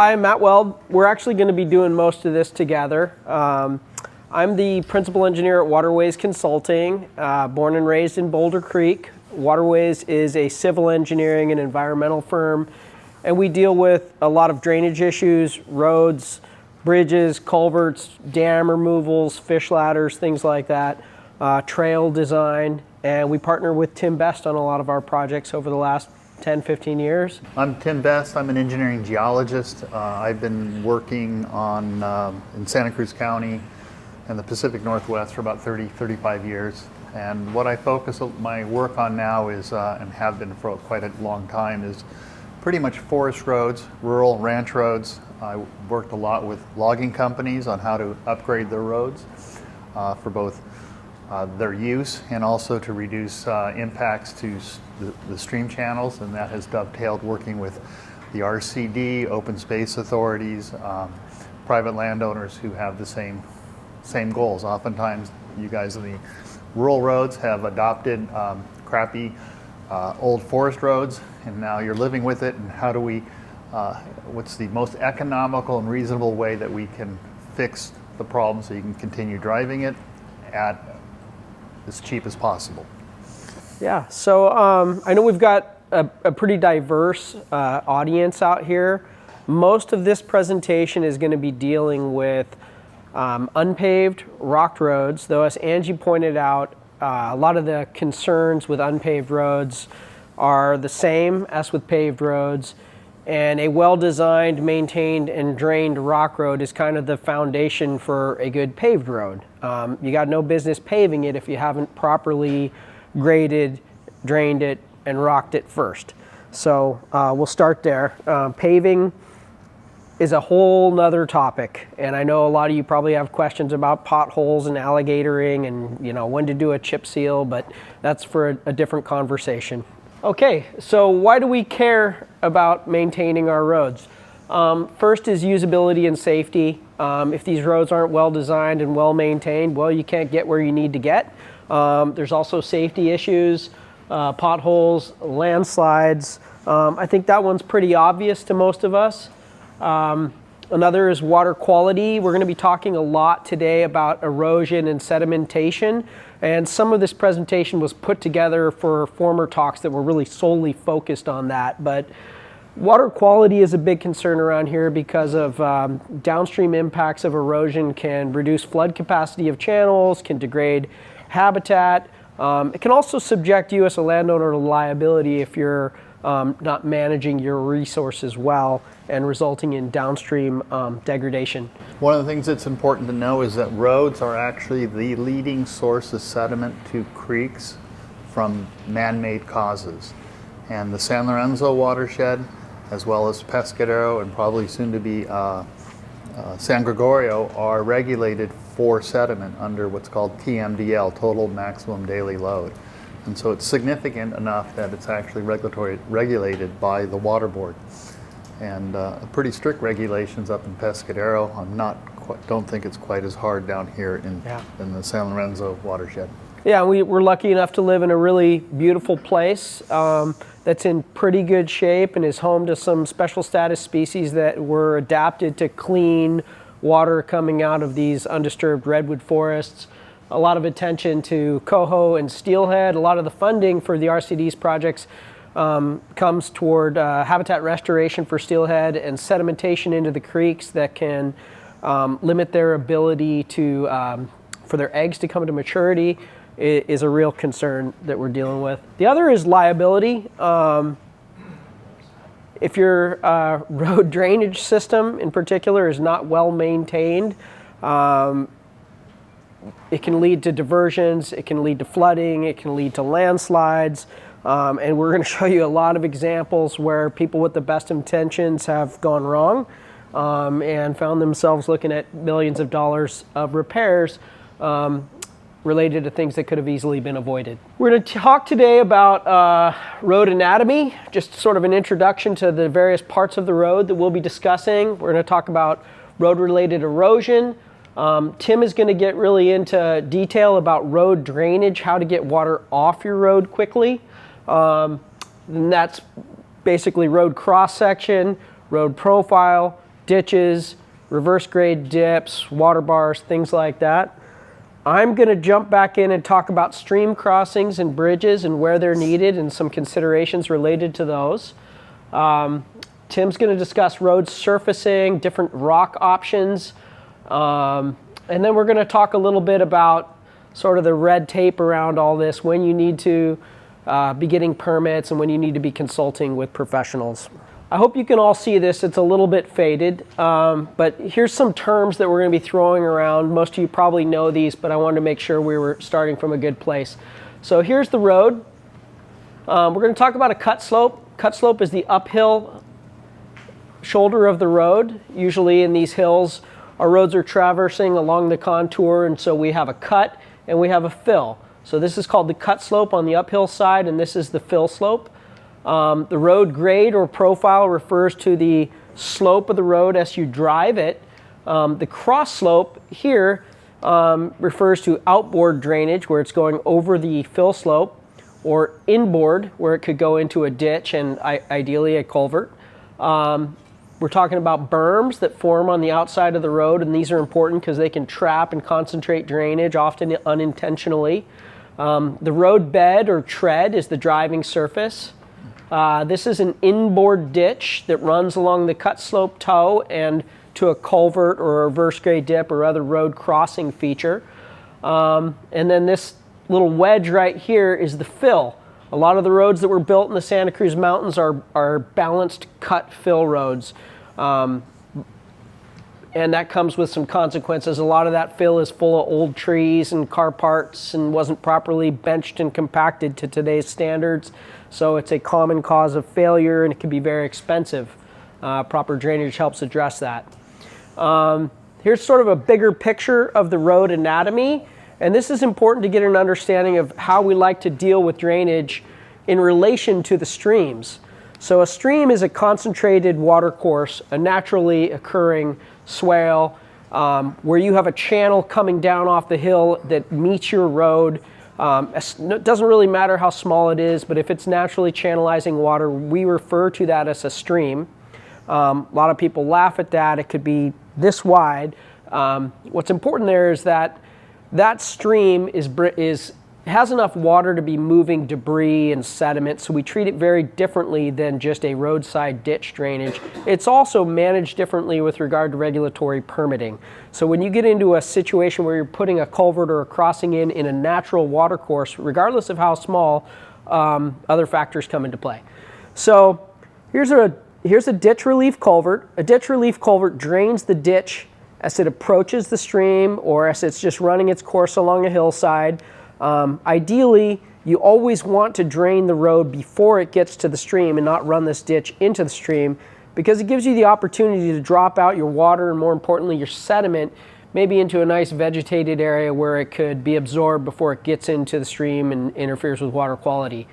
I'm Matt Weld. We're actually going to be doing most of this together. I'm the principal engineer at Waterways Consulting, born and raised in Boulder Creek. Waterways is a civil engineering and environmental firm, and we deal with a lot of drainage issues, roads, bridges, culverts, dam removals, fish ladders, things like that, trail design, and we partner with Tim Best on a lot of our projects over the last 10, 15 years. I'm Tim Best. I'm an engineering geologist. I've been working in Santa Cruz County and the Pacific Northwest for about 35 years. And what I focus my work on now is, and have been for quite a long time, is pretty much forest roads, rural ranch roads. I worked a lot with logging companies on how to upgrade their roads for both their use and also to reduce impacts to the stream channels, and that has dovetailed working with the RCD, open space authorities, private landowners who have the same goals. Oftentimes you guys in the rural roads have adopted crappy old forest roads, and now you're living with it, and how do we, what's the most economical and reasonable way that we can fix the problem so you can continue driving it at as cheap as possible. Yeah, so I know we've got a pretty diverse audience out here. Most of this presentation is going to be dealing with unpaved rocked roads, though as Angie pointed out, a lot of the concerns with unpaved roads are the same as with paved roads, and a well-designed, maintained, and drained rock road is kind of the foundation for a good paved road. You got no business paving it if you haven't properly graded, drained it, and rocked it first. So we'll start there. Paving is a whole nother topic, and I know a lot of you probably have questions about potholes and alligatoring and when to do a chip seal, but that's for a different conversation. Okay, so why do we care about maintaining our roads? First is usability and safety. If these roads aren't well designed and well maintained, well, you can't get where you need to get. There's also safety issues, potholes, landslides. I think that one's pretty obvious to most of us. Another is water quality. We're going to be talking a lot today about erosion and sedimentation, and some of this presentation was put together for former talks that were really solely focused on that. But water quality is a big concern around here because of downstream impacts of erosion can reduce flood capacity of channels, can degrade habitat. It can also subject you as a landowner to liability if you're not managing your resources well and resulting in downstream degradation. One of the things that's important to know is that roads are actually the leading source of sediment to creeks from man-made causes. And the San Lorenzo watershed, as well as Pescadero and probably soon to be San Gregorio, are regulated for sediment under what's called TMDL, total maximum daily load. And so it's significant enough that it's actually regulated by the Water Board. And pretty strict regulations up in Pescadero. Don't think it's quite as hard down here in the San Lorenzo watershed. Yeah, we're lucky enough to live in a really beautiful place that's in pretty good shape and is home to some special status species that were adapted to clean water coming out of these undisturbed redwood forests. A lot of attention to coho and steelhead. A lot of the funding for the RCD's projects comes toward habitat restoration for steelhead and sedimentation into the creeks that can limit their ability for their eggs to come to maturity is a real concern that we're dealing with. The other is liability. If your road drainage system in particular is not well maintained, it can lead to diversions, it can lead to flooding, it can lead to landslides, and we're going to show you a lot of examples where people with the best intentions have gone wrong and found themselves looking at millions of dollars of repairs related to things that could have easily been avoided. We're going to talk today about road anatomy, just sort of an introduction to the various parts of the road that we'll be discussing. We're going to talk about road-related erosion. Tim is going to get really into detail about road drainage, how to get water off your road quickly. And that's basically road cross-section, road profile, ditches, reverse grade dips, water bars, things like that. I'm going to jump back in and talk about stream crossings and bridges and where they're needed and some considerations related to those. Tim's going to discuss road surfacing, different rock options, and then we're going to talk a little bit about sort of the red tape around all this, when you need to be getting permits and when you need to be consulting with professionals. I hope you can all see this. It's a little bit faded, but here's some terms that we're going to be throwing around. Most of you probably know these, but I wanted to make sure we were starting from a good place. So here's the road. We're going to talk about a cut slope. Cut slope is the uphill shoulder of the road. Usually in these hills, our roads are traversing along the contour, and so we have a cut and we have a fill. So this is called the cut slope on the uphill side, and this is the fill slope. The road grade or profile refers to the slope of the road as you drive it. The cross slope here refers to outboard drainage, where it's going over the fill slope, or inboard, where it could go into a ditch and ideally a culvert. We're talking about berms that form on the outside of the road, and these are important because they can trap and concentrate drainage, often unintentionally. The road bed or tread is the driving surface. This is an inboard ditch that runs along the cut slope toe and to a culvert or a reverse grade dip or other road crossing feature. And then this little wedge right here is the fill. A lot of the roads that were built in the Santa Cruz Mountains are balanced cut fill roads. And that comes with some consequences. A lot of that fill is full of old trees and car parts and wasn't properly benched and compacted to today's standards. So it's a common cause of failure, and it can be very expensive. Proper drainage helps address that. Here's sort of a bigger picture of the road anatomy. And this is important to get an understanding of how we like to deal with drainage in relation to the streams. So a stream is a concentrated water course, a naturally occurring swale, where you have a channel coming down off the hill that meets your road. It doesn't really matter how small it is, but if it's naturally channelizing water, we refer to that as a stream. A lot of people laugh at that. It could be this wide. What's important there is that that stream has enough water to be moving debris and sediment, so we treat it very differently than just a roadside ditch drainage. It's also managed differently with regard to regulatory permitting. So when you get into a situation where you're putting a culvert or a crossing in a natural water course, regardless of how small, other factors come into play. So here's a ditch relief culvert. A ditch relief culvert drains the ditch as it approaches the stream or as it's just running its course along a hillside. Ideally, you always want to drain the road before it gets to the stream and not run this ditch into the stream, because it gives you the opportunity to drop out your water and, more importantly, your sediment, maybe into a nice vegetated area where it could be absorbed before it gets into the stream and interferes with water quality.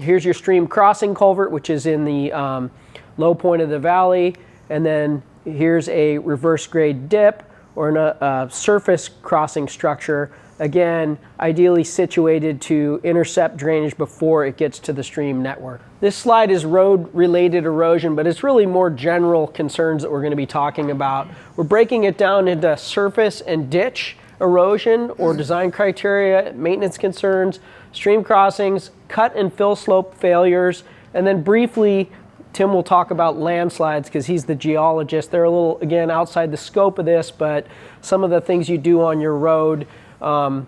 Here's your stream crossing culvert, which is in the low point of the valley, and then here's a reverse grade dip or a surface crossing structure, again, ideally situated to intercept drainage before it gets to the stream network. This slide is road-related erosion, but it's really more general concerns that we're going to be talking about. We're breaking it down into surface and ditch erosion or design criteria, maintenance concerns, stream crossings, cut and fill slope failures, and then briefly, Tim will talk about landslides because he's the geologist. They're a little, again, outside the scope of this, but some of the things you do on your road can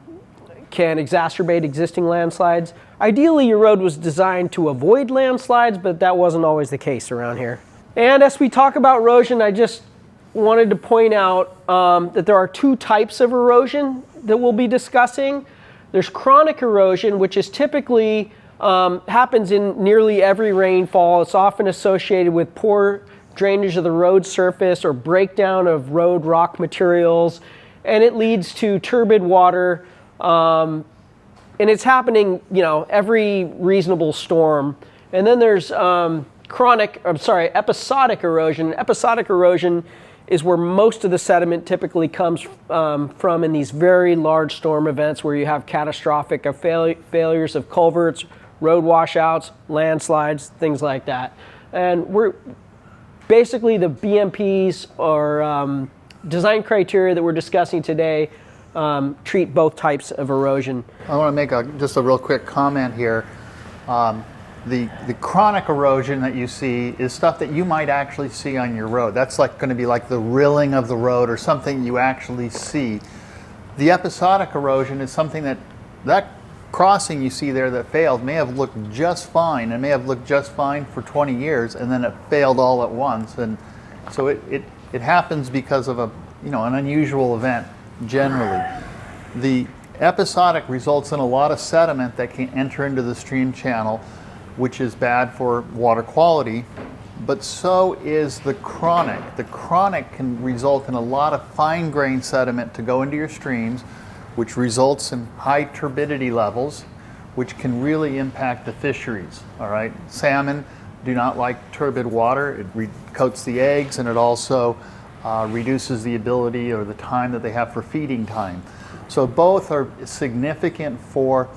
exacerbate existing landslides. Ideally, your road was designed to avoid landslides, but that wasn't always the case around here. And as we talk about erosion, I just wanted to point out that there are two types of erosion that we'll be discussing. There's chronic erosion, which is typically happens in nearly every rainfall. It's often associated with poor drainage of the road surface or breakdown of road rock materials, and it leads to turbid water, and it's happening, every reasonable storm. And then there's episodic erosion. Episodic erosion is where most of the sediment typically comes from in these very large storm events where you have catastrophic failures of culverts, road washouts, landslides, things like that. And basically the BMPs or design criteria that we're discussing today treat both types of erosion. I want to make just a real quick comment here. The chronic erosion that you see is stuff that you might actually see on your road. That's like going to be like the rilling of the road or something you actually see. The episodic erosion is something that crossing you see there that failed may have looked just fine and may have looked just fine for 20 years and then it failed all at once. And so it happens because of an unusual event generally. The episodic results in a lot of sediment that can enter into the stream channel, which is bad for water quality, but so is the chronic. The chronic can result in a lot of fine-grained sediment to go into your streams, which results in high turbidity levels, which can really impact the fisheries, all right? Salmon do not like turbid water. It coats the eggs, and it also reduces the ability or the time that they have for feeding time. So both are significant for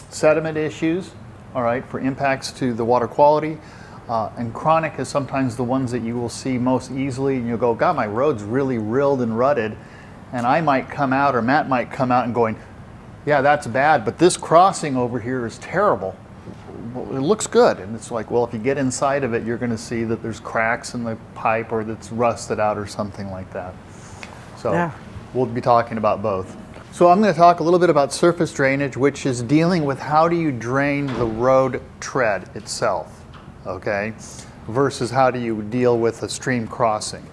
sediment issues, all right, for impacts to the water quality. And chronic is sometimes the ones that you will see most easily, and you'll go, God, my road's really rilled and rutted. And I might come out, or Matt might come out and going, yeah, that's bad, but this crossing over here is terrible. Well, it looks good. And it's like, well, if you get inside of it, you're going to see that there's cracks in the pipe or that's rusted out or something like that. So yeah, we'll be talking about both. So I'm going to talk a little bit about surface drainage, which is dealing with how do you drain the road tread itself, okay, versus how do you deal with a stream crossing.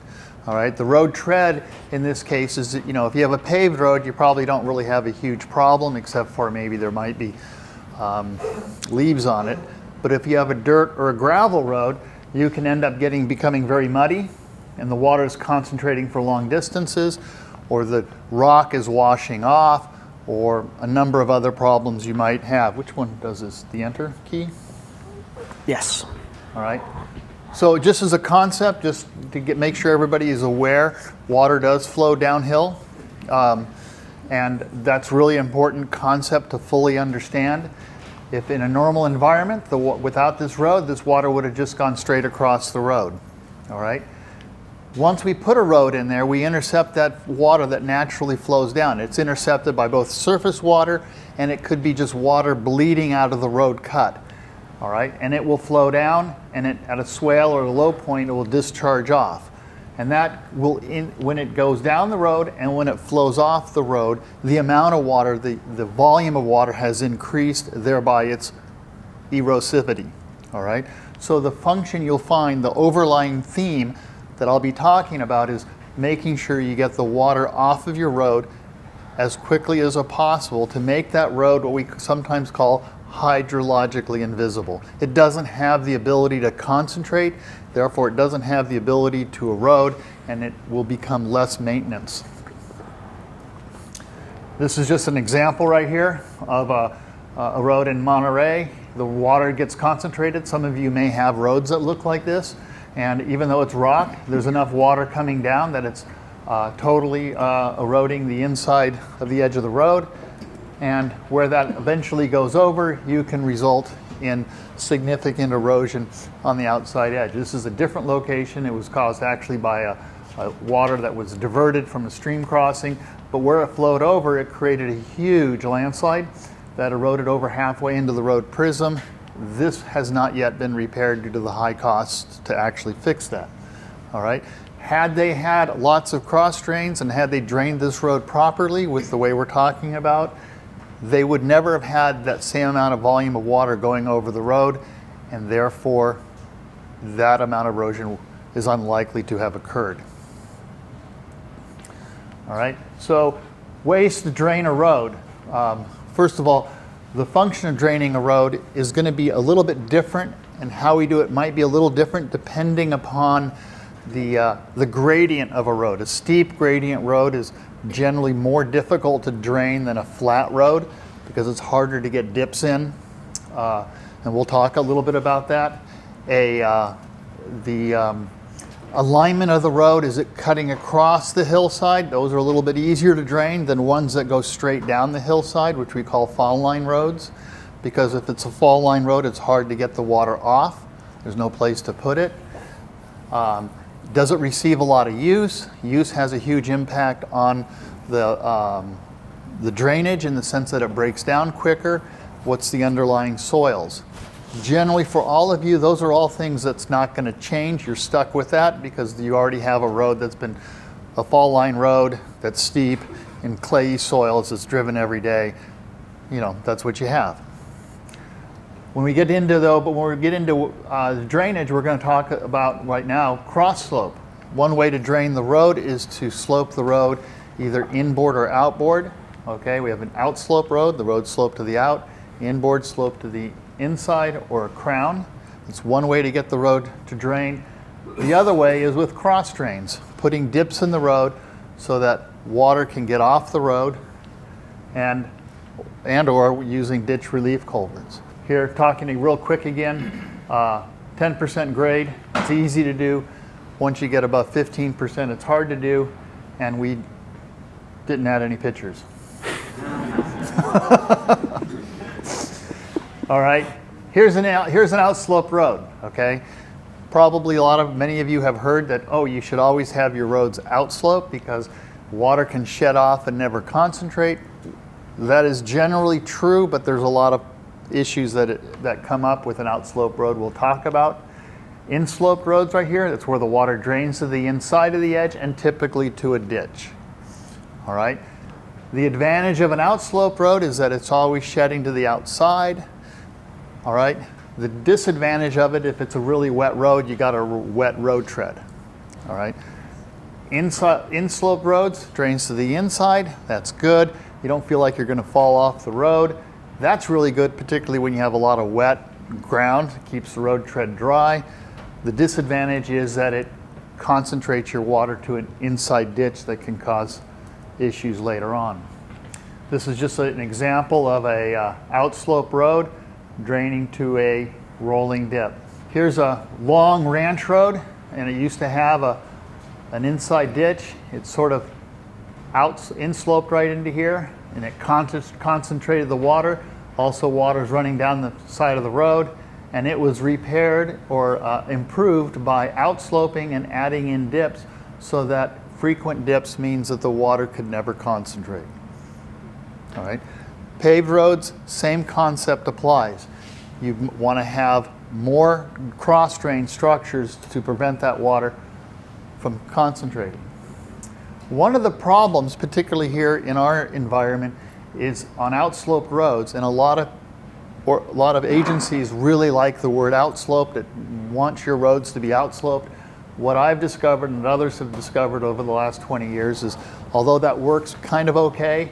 All right, the road tread in this case is, if you have a paved road, you probably don't really have a huge problem, except for maybe there might be leaves on it. But if you have a dirt or a gravel road, you can end up becoming very muddy, and the water is concentrating for long distances, or the rock is washing off, or a number of other problems you might have. Which one does this? The enter key? Yes. All right. So just as a concept, just to make sure everybody is aware, water does flow downhill. And that's really important concept to fully understand. If in a normal environment, without this road, this water would have just gone straight across the road. All right. Once we put a road in there, we intercept that water that naturally flows down. It's intercepted by both surface water, and it could be just water bleeding out of the road cut. All right, and it will flow down, and at a swale or a low point, it will discharge off. And that will, when it goes down the road and when it flows off the road, the amount of water, the volume of water has increased, thereby its erosivity. All right, so the function you'll find, the overlying theme that I'll be talking about is making sure you get the water off of your road as quickly as possible to make that road what we sometimes call hydrologically invisible. It doesn't have the ability to concentrate, therefore it doesn't have the ability to erode, and it will become less maintenance. This is just an example right here of a road in Monterey. The water gets concentrated. Some of you may have roads that look like this, and even though it's rock, there's enough water coming down that it's totally eroding the inside of the edge of the road. And where that eventually goes over, you can result in significant erosion on the outside edge. This is a different location. It was caused actually by a water that was diverted from a stream crossing, but where it flowed over, it created a huge landslide that eroded over halfway into the road prism. This has not yet been repaired due to the high costs to actually fix that. All right. Had they had lots of cross drains and had they drained this road properly with the way we're talking about, they would never have had that same amount of volume of water going over the road, and therefore that amount of erosion is unlikely to have occurred. All right, so ways to drain a road. First of all, the function of draining a road is going to be a little bit different, and how we do it might be a little different depending upon the gradient of a road. A steep gradient road is generally more difficult to drain than a flat road because it's harder to get dips in, and we'll talk a little bit about that. The alignment of the road, is it cutting across the hillside? Those are a little bit easier to drain than ones that go straight down the hillside, which we call fall line roads, because if it's a fall line road, it's hard to get the water off. There's no place to put it. Does it receive a lot of use? Use has a huge impact on the drainage in the sense that it breaks down quicker. What's the underlying soils? Generally, for all of you, those are all things that's not going to change. You're stuck with that because you already have a road that's been a fall line road that's steep in clayey soils that's driven every day. You know, that's what you have. When we get into the drainage, we're going to talk about right now cross slope. One way to drain the road is to slope the road either inboard or outboard. Okay, we have an outslope road, the road slope to the out, inboard slope to the inside, or a crown. It's one way to get the road to drain. The other way is with cross drains, putting dips in the road so that water can get off the road and or using ditch relief culverts. Here, talking to you real quick again, 10% grade, it's easy to do. Once you get above 15%, it's hard to do, and we didn't add any pictures. All right, here's an outslope road, okay? Probably many of you have heard that, oh, you should always have your roads outslope because water can shed off and never concentrate. That is generally true, but there's a lot of issues that come up with an outslope road we'll talk about. Insloped roads right here, that's where the water drains to the inside of the edge and typically to a ditch. All right. The advantage of an outslope road is that it's always shedding to the outside. All right. The disadvantage of it, if it's a really wet road, you got a wet road tread. All right. Inslope roads drains to the inside. That's good. You don't feel like you're going to fall off the road. That's really good, particularly when you have a lot of wet ground. It keeps the road tread dry. The disadvantage is that it concentrates your water to an inside ditch that can cause issues later on. This is just an example of a outslope road draining to a rolling dip. Here's a long ranch road, and it used to have an inside ditch. It's sort of insloped right into here, and it concentrated the water. Also, water's running down the side of the road, and it was repaired or improved by outsloping and adding in dips so that frequent dips means that the water could never concentrate. All right. Paved roads, same concept applies. You want to have more cross-drain structures to prevent that water from concentrating. One of the problems, particularly here in our environment, is on outslope roads, and a lot of agencies really like the word outslope, that want your roads to be outsloped. What I've discovered and others have discovered over the last 20 years is, although that works kind of okay,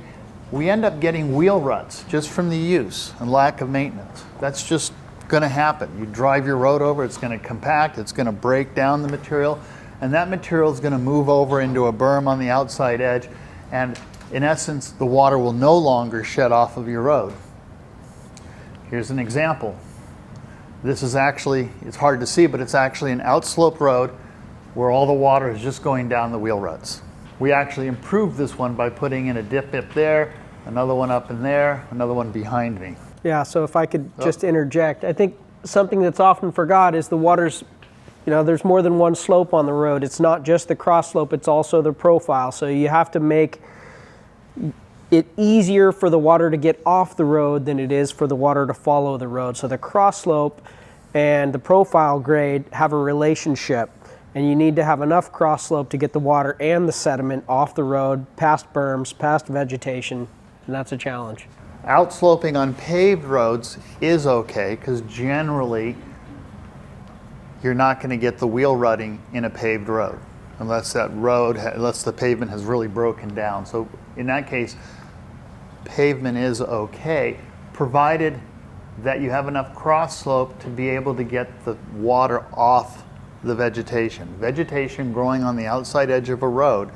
we end up getting wheel ruts just from the use and lack of maintenance. That's just going to happen. You drive your road over, it's going to compact, it's going to break down the material, and that material is going to move over into a berm on the outside edge, and in essence, the water will no longer shed off of your road. Here's an example. This is actually, it's hard to see, but it's actually an outslope road where all the water is just going down the wheel ruts. We actually improved this one by putting in a dip there, another one up in there, another one behind me. Yeah, so if I could just interject, I think something that's often forgot is the water's, there's more than one slope on the road. It's not just the cross slope, it's also the profile. So you have to make it easier for the water to get off the road than it is for the water to follow the road. So the cross slope and the profile grade have a relationship, and you need to have enough cross slope to get the water and the sediment off the road, past berms, past vegetation, and that's a challenge. Outsloping on paved roads is okay because generally you're not going to get the wheel rutting in a paved road unless the pavement has really broken down. So in that case, pavement is okay, provided that you have enough cross slope to be able to get the water off the vegetation. Vegetation growing on the outside edge of a road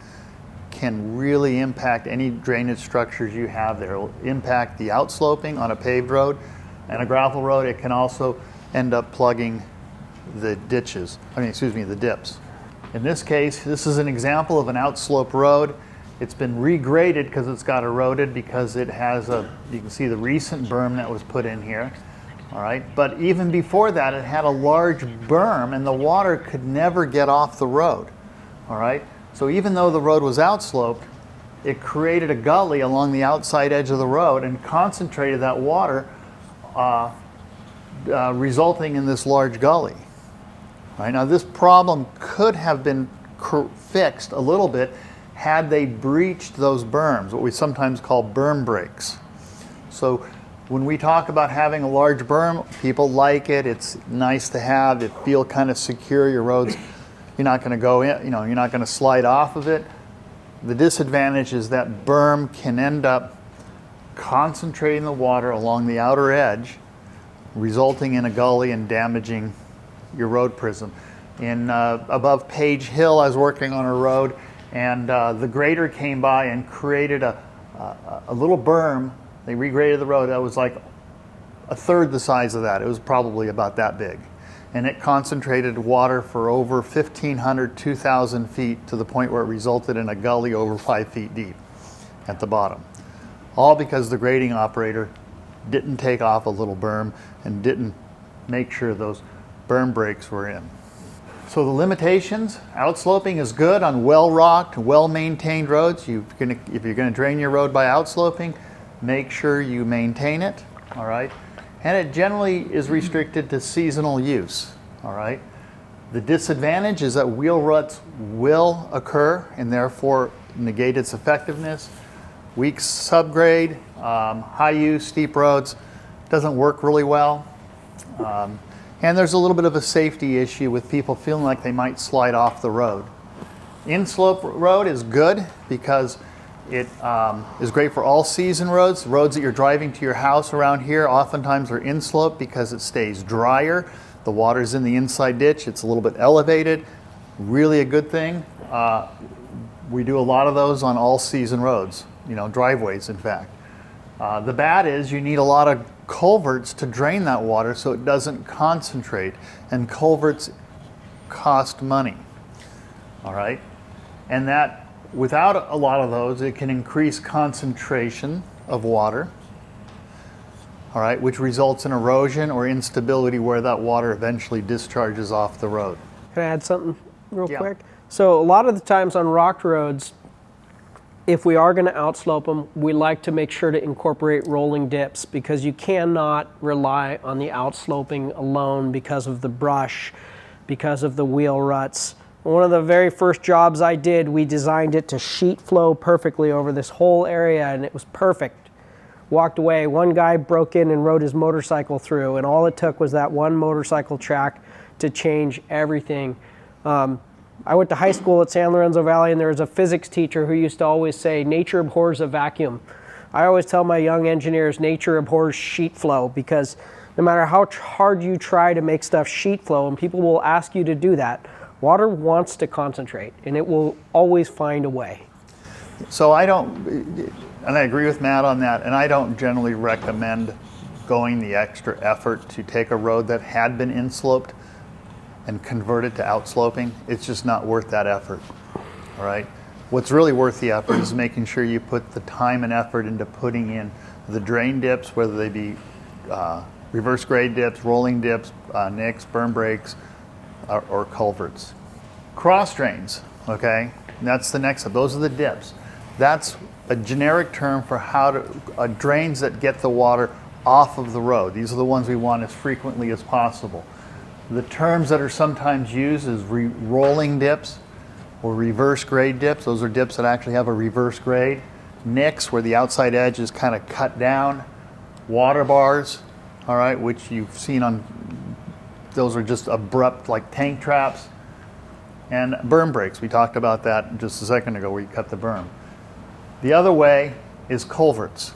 can really impact any drainage structures you have there. It will impact the outsloping on a paved road, and a gravel road. It can also end up plugging the the dips. In this case, this is an example of an outslope road. It's been regraded because it's got eroded because it has you can see the recent berm that was put in here. all right? But even before that, it had a large berm and the water could never get off the road, all right? So even though the road was outsloped, it created a gully along the outside edge of the road and concentrated that water, resulting in this large gully. Right? Now this problem could have been fixed a little bit had they breached those berms, what we sometimes call berm breaks. So when we talk about having a large berm, people like it. It's nice to have. It feel kind of secure. Your roads, you're not going to go in, you're not going to slide off of it. The disadvantage is that berm can end up concentrating the water along the outer edge, resulting in a gully and damaging your road prism. Above Page Hill, I was working on a road, and the grader came by and created a little berm. They regraded the road that was like a third the size of that. It was probably about that big. And it concentrated water for over 1,500, 2,000 feet to the point where it resulted in a gully over 5 feet deep at the bottom. All because the grading operator didn't take off a little berm and didn't make sure those berm breaks were in. So the limitations, outsloping is good on well-rocked, well-maintained roads. If you're going to drain your road by outsloping, make sure you maintain it, all right? And it generally is restricted to seasonal use, all right? The disadvantage is that wheel ruts will occur and therefore negate its effectiveness. Weak subgrade, high use, steep roads, doesn't work really well. And there's a little bit of a safety issue with people feeling like they might slide off the road. In-slope road is good because it is great for all season roads. Roads that you're driving to your house around here oftentimes are in-slope because it stays drier. The water's in the inside ditch. It's a little bit elevated. Really a good thing. We do a lot of those on all season roads, driveways in fact. The bad is you need a lot of culverts to drain that water so it doesn't concentrate, and culverts cost money, all right? And that, without a lot of those, it can increase concentration of water, all right, which results in erosion or instability where that water eventually discharges off the road. Can I add something real quick? So a lot of the times on rock roads, if we are going to outslope them, we like to make sure to incorporate rolling dips because you cannot rely on the outsloping alone because of the brush, because of the wheel ruts. One of the very first jobs I did, we designed it to sheet flow perfectly over this whole area, and it was perfect. Walked away. One guy broke in and rode his motorcycle through, and all it took was that one motorcycle track to change everything. I went to high school at San Lorenzo Valley, and there was a physics teacher who used to always say, nature abhors a vacuum. I always tell my young engineers, nature abhors sheet flow, because no matter how hard you try to make stuff sheet flow, and people will ask you to do that, water wants to concentrate, and it will always find a way. So I agree with Matt on that, and I don't generally recommend going the extra effort to take a road that had been insloped and convert it to outsloping. It's just not worth that effort, all right? What's really worth the effort is making sure you put the time and effort into putting in the drain dips, whether they be reverse grade dips, rolling dips, nicks, berm breaks, or culverts. Cross drains, okay? And that's the next step. Those are the dips. That's a generic term for drains that get the water off of the road. These are the ones we want as frequently as possible. The terms that are sometimes used is rolling dips or reverse grade dips. Those are dips that actually have a reverse grade. Nicks, where the outside edge is kind of cut down. Water bars, all right, which you've seen on, those are just abrupt like tank traps. And berm breaks, we talked about that just a second ago where you cut the berm. The other way is culverts.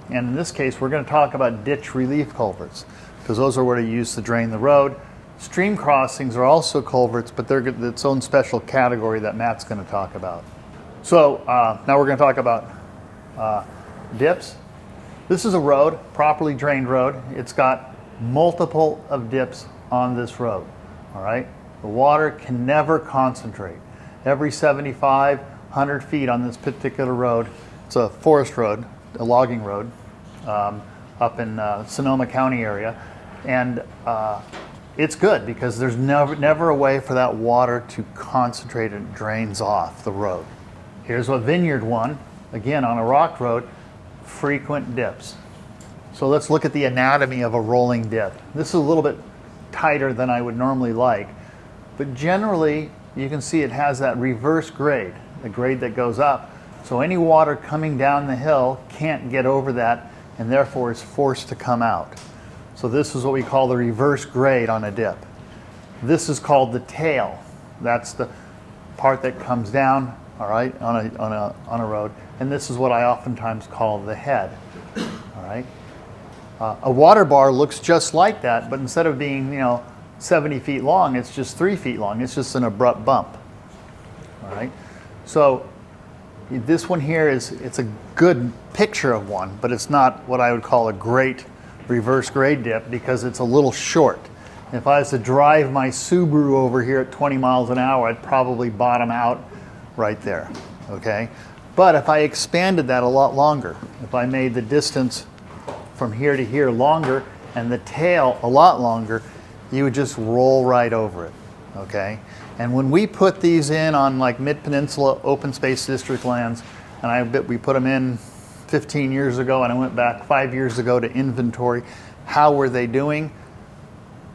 And in this case, we're going to talk about ditch relief culverts because those are what are used to drain the road. Stream crossings are also culverts, but they're its own special category that Matt's going to talk about. So now we're going to talk about dips. This is a road, properly drained road. It's got multiple of dips on this road, all right? The water can never concentrate. Every 75, 100 feet on this particular road, it's a forest road, a logging road, up in Sonoma County area. And it's good because there's never a way for that water to concentrate and drains off the road. Here's a vineyard one, again on a rock road, frequent dips. So let's look at the anatomy of a rolling dip. This is a little bit tighter than I would normally like, but generally you can see it has that reverse grade, the grade that goes up. So any water coming down the hill can't get over that and therefore is forced to come out. So this is what we call the reverse grade on a dip. This is called the tail. That's the part that comes down, all right, on a road. And this is what I oftentimes call the head, all right. A water bar looks just like that, but instead of being 70 feet long, it's just 3 feet long. It's just an abrupt bump, all right. So this one here it's a good picture of one, but it's not what I would call a great reverse grade dip because it's a little short. If I was to drive my Subaru over here at 20 miles an hour, I'd probably bottom out right there, okay? But if I expanded that a lot longer, if I made the distance from here to here longer and the tail a lot longer, you would just roll right over it, okay? And when we put these in on like Mid-Peninsula Open Space District lands, and I bet we put them in 15 years ago and I went back 5 years ago to inventory, how were they doing?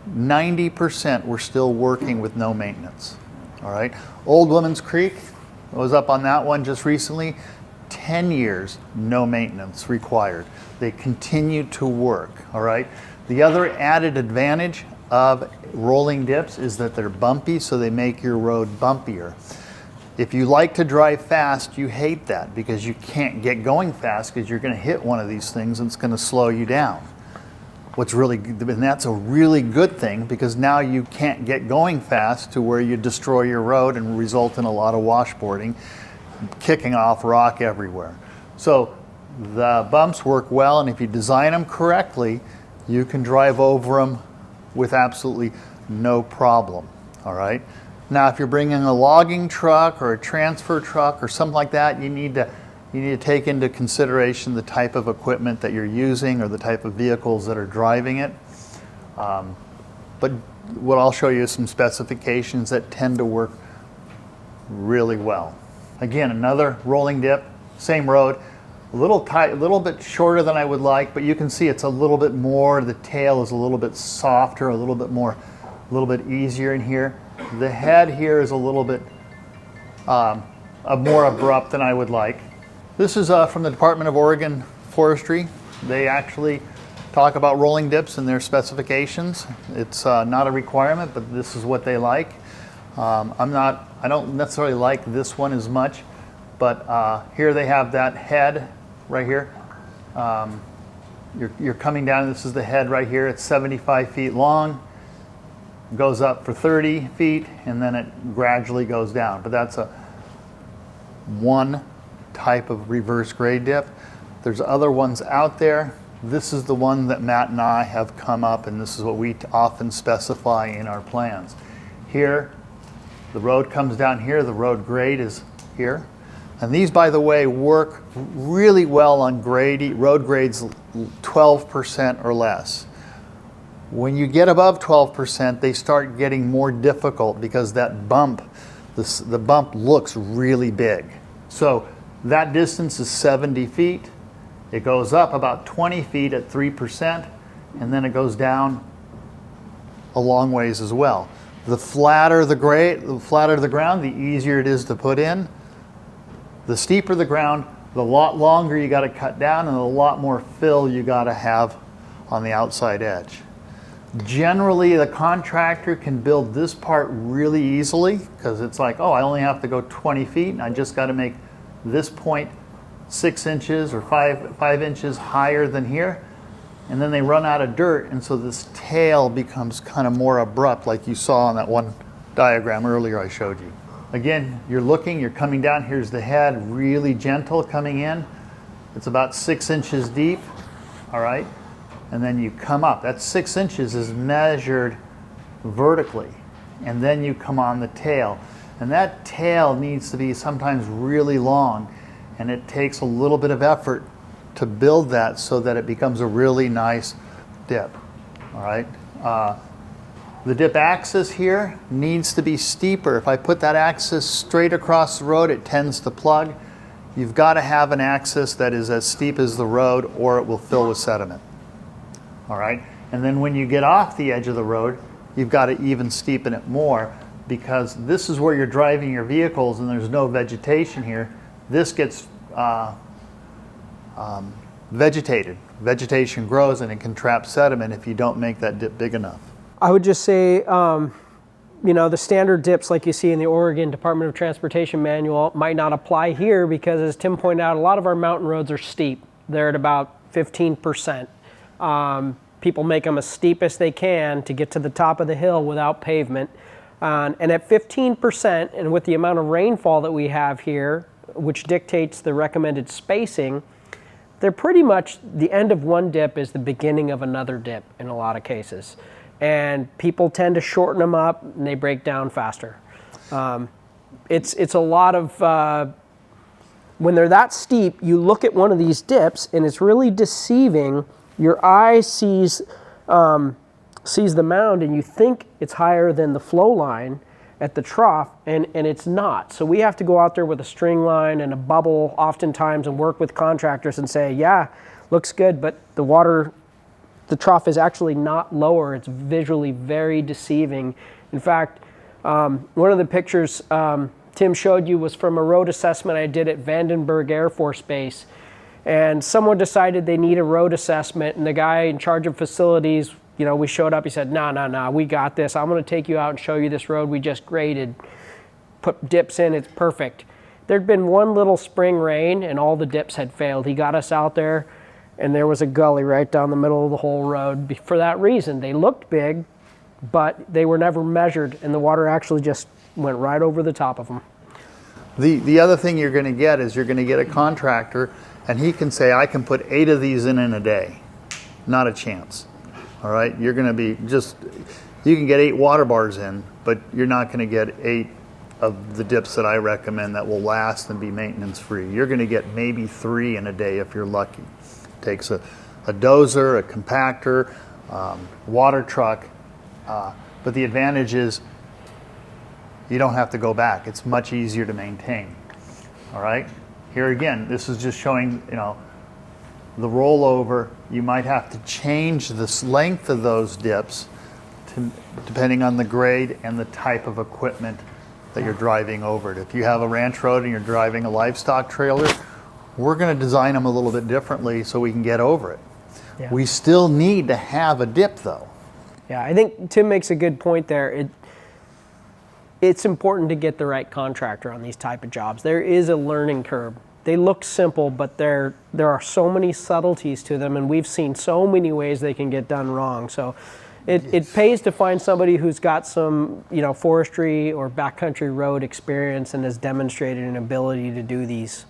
90% were still working with no maintenance, all right? Old Woman's Creek, I was up on that one just recently, 10 years, no maintenance required. They continue to work, all right? The other added advantage of rolling dips is that they're bumpy, so they make your road bumpier. If you like to drive fast, you hate that because you can't get going fast because you're going to hit one of these things and it's going to slow you down. What's really good, and that's a really good thing because now you can't get going fast to where you destroy your road and result in a lot of washboarding, kicking off rock everywhere. So the bumps work well, and if you design them correctly, you can drive over them with absolutely no problem, all right? Now, if you're bringing a logging truck or a transfer truck or something like that, you need to take into consideration the type of equipment that you're using or the type of vehicles that are driving it. But what I'll show you is some specifications that tend to work really well. Again, another rolling dip, same road, a little tight, a little bit shorter than I would like, but you can see it's a little bit more, the tail is a little bit softer, a little bit easier in here. The head here is a little bit more abrupt than I would like. This is from the Department of Oregon Forestry. They actually talk about rolling dips in their specifications. It's not a requirement, but this is what they like. I don't necessarily like this one as much, but here they have that head right here. You're coming down, this is the head right here. It's 75 feet long, goes up for 30 feet, and then it gradually goes down. But that's one type of reverse grade dip. There's other ones out there. This is the one that Matt and I have come up, and this is what we often specify in our plans. Here, the road comes down here, the road grade is here. And these, by the way, work really well on road grades 12% or less. When you get above 12%, they start getting more difficult because that bump, the bump looks really big. So that distance is 70 feet. It goes up about 20 feet at 3%, and then it goes down a long ways as well. The flatter the ground, the easier it is to put in. The steeper the ground, the lot longer you got to cut down, and a lot more fill you got to have on the outside edge. Generally, the contractor can build this part really easily because it's like, oh, I only have to go 20 feet, and I just got to make this point 6 inches or 5 inches higher than here. And then they run out of dirt, and so this tail becomes kind of more abrupt, like you saw on that one diagram earlier I showed you. Again, you're coming down, here's the head, really gentle coming in. It's about 6 inches deep, all right? And then you come up. That 6 inches is measured vertically, and then you come on the tail. And that tail needs to be sometimes really long, and it takes a little bit of effort to build that so that it becomes a really nice dip. all right? The dip axis here needs to be steeper. If I put that axis straight across the road, it tends to plug. You've got to have an axis that is as steep as the road or it will fill with sediment. All right? And then when you get off the edge of the road, you've got to even steepen it more, because this is where you're driving your vehicles and there's no vegetation here. This gets vegetated. Vegetation grows and it can trap sediment if you don't make that dip big enough. I would just say, you know, the standard dips like you see in the Oregon Department of Transportation manual might not apply here, because as Tim pointed out, a lot of our mountain roads are steep. They're at about 15%. People make them as steep as they can to get to the top of the hill without pavement. And at 15%, and with the amount of rainfall that we have here, which dictates the recommended spacing, they're pretty much the end of one dip is the beginning of another dip in a lot of cases. And people tend to shorten them up and they break down faster. It's a lot of, when they're that steep, you look at one of these dips and it's really deceiving. Your eye sees the mound and you think it's higher than the flow line at the trough, and it's not. So we have to go out there with a string line and a bubble oftentimes and work with contractors and say, yeah, looks good, but the trough is actually not lower. It's visually very deceiving. In fact, one of the pictures Tim showed you was from a road assessment I did at Vandenberg Air Force Base. And someone decided they need a road assessment, and the guy in charge of facilities, you know, we showed up, he said, no, we got this. I'm gonna take you out and show you this road we just graded. Put dips in, it's perfect. There'd been one little spring rain and all the dips had failed. He got us out there and there was a gully right down the middle of the whole road. For that reason, they looked big, but they were never measured, and the water actually just went right over the top of them. The other thing you're going to get is you're going to get a contractor, and he can say, I can put 8 of these in a day. Not a chance. All right? You're going to be you can get 8 water bars in, but you're not going to get 8 of the dips that I recommend that will last and be maintenance free. You're going to get maybe 3 in a day if you're lucky. Takes a dozer, a compactor, water truck, but the advantage is you don't have to go back. It's much easier to maintain. All right. Here again, this is just showing, you know, the rollover. You might have to change the length of those dips depending on the grade and the type of equipment that you're driving over it. If you have a ranch road and you're driving a livestock trailer, we're going to design them a little bit differently so we can get over it. Yeah. We still need to have a dip though. Yeah, I think Tim makes a good point there. It's important to get the right contractor on these type of jobs. There is a learning curve. They look simple, but there are so many subtleties to them, and we've seen so many ways they can get done wrong. So it pays to find somebody who's got some, you know, forestry or backcountry road experience and has demonstrated an ability to do these.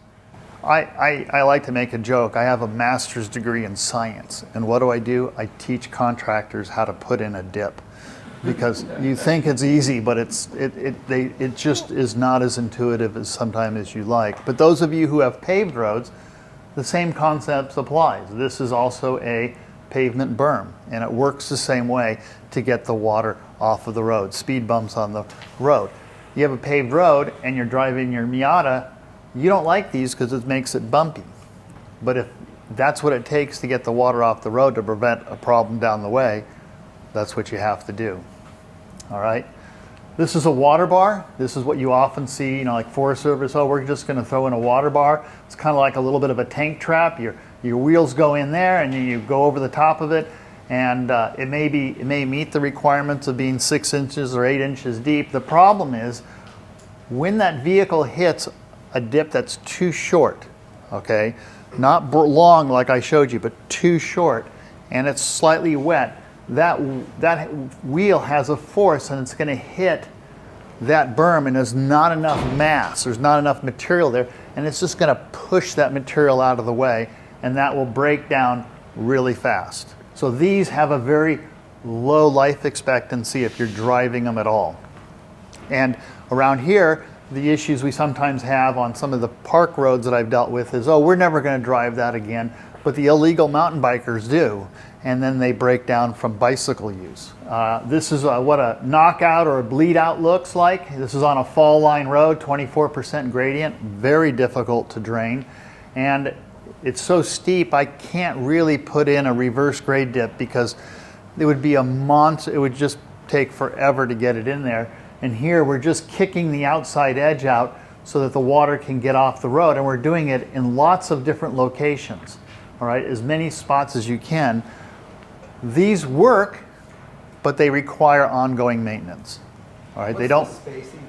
I like to make a joke. I have a master's degree in science, and what do? I teach contractors how to put in a dip, because you think it's easy, but it just is not as intuitive as sometimes as you like. But those of you who have paved roads, the same concept applies. This is also a pavement berm, and it works the same way to get the water off of the road. Speed bumps on the road. You have a paved road and you're driving your Miata. You don't like these because it makes it bumpy. But if that's what it takes to get the water off the road to prevent a problem down the way, that's what you have to do. All right. This is a water bar. This is what you often see, you know, like Forest Service, oh, we're just going to throw in a water bar. It's kind of like a little bit of a tank trap. Your wheels go in there and you go over the top of it, and it may meet the requirements of being 6 inches or 8 inches deep. The problem is when that vehicle hits a dip that's too short, okay, not long like I showed you, but too short, and it's slightly wet, that wheel has a force and it's going to hit that berm, and there's not enough mass, there's not enough material there, and it's just going to push that material out of the way, and that will break down really fast. So these have a very low life expectancy if you're driving them at all. And around here, the issues we sometimes have on some of the park roads that I've dealt with is, oh, we're never going to drive that again. but the illegal mountain bikers do, and then they break down from bicycle use. This is what a knockout or a bleed out looks like. This is on a fall line road, 24% gradient, very difficult to drain, and it's so steep I can't really put in a reverse grade dip because it would be a monster. It would just take forever to get it in there. And here we're just kicking the outside edge out so that the water can get off the road, and we're doing it in lots of different locations. All right, as many spots as you can. These work, but they require ongoing maintenance. All right, they don't. What's the spacing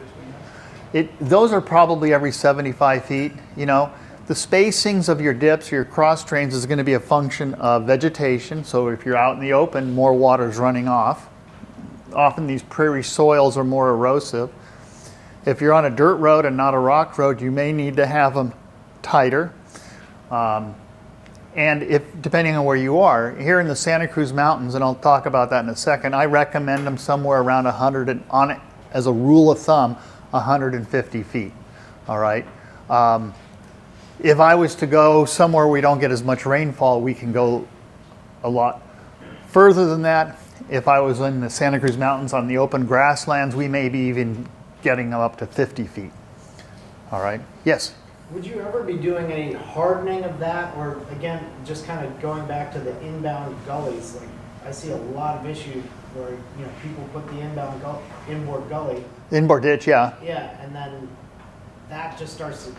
between them? Those are probably every 75 feet. You know, the spacings of your dips, your cross drains, is going to be a function of vegetation. So if you're out in the open, more water is running off. Often these prairie soils are more erosive. If you're on a dirt road and not a rock road, you may need to have them tighter. And depending on where you are, here in the Santa Cruz Mountains, and I'll talk about that in a second, I recommend them somewhere around 100, and on it, as a rule of thumb, 150 feet. All right. If I was to go somewhere we don't get as much rainfall, we can go a lot further than that. If I was in the Santa Cruz Mountains on the open grasslands, we may be even getting them up to 50 feet. All right. Yes. Would you ever be doing any hardening of that, or again, just kind of going back to the inbound gullies? Like I see a lot of issues where people put the inboard gully. Inboard ditch, yeah. Yeah, and then that just starts to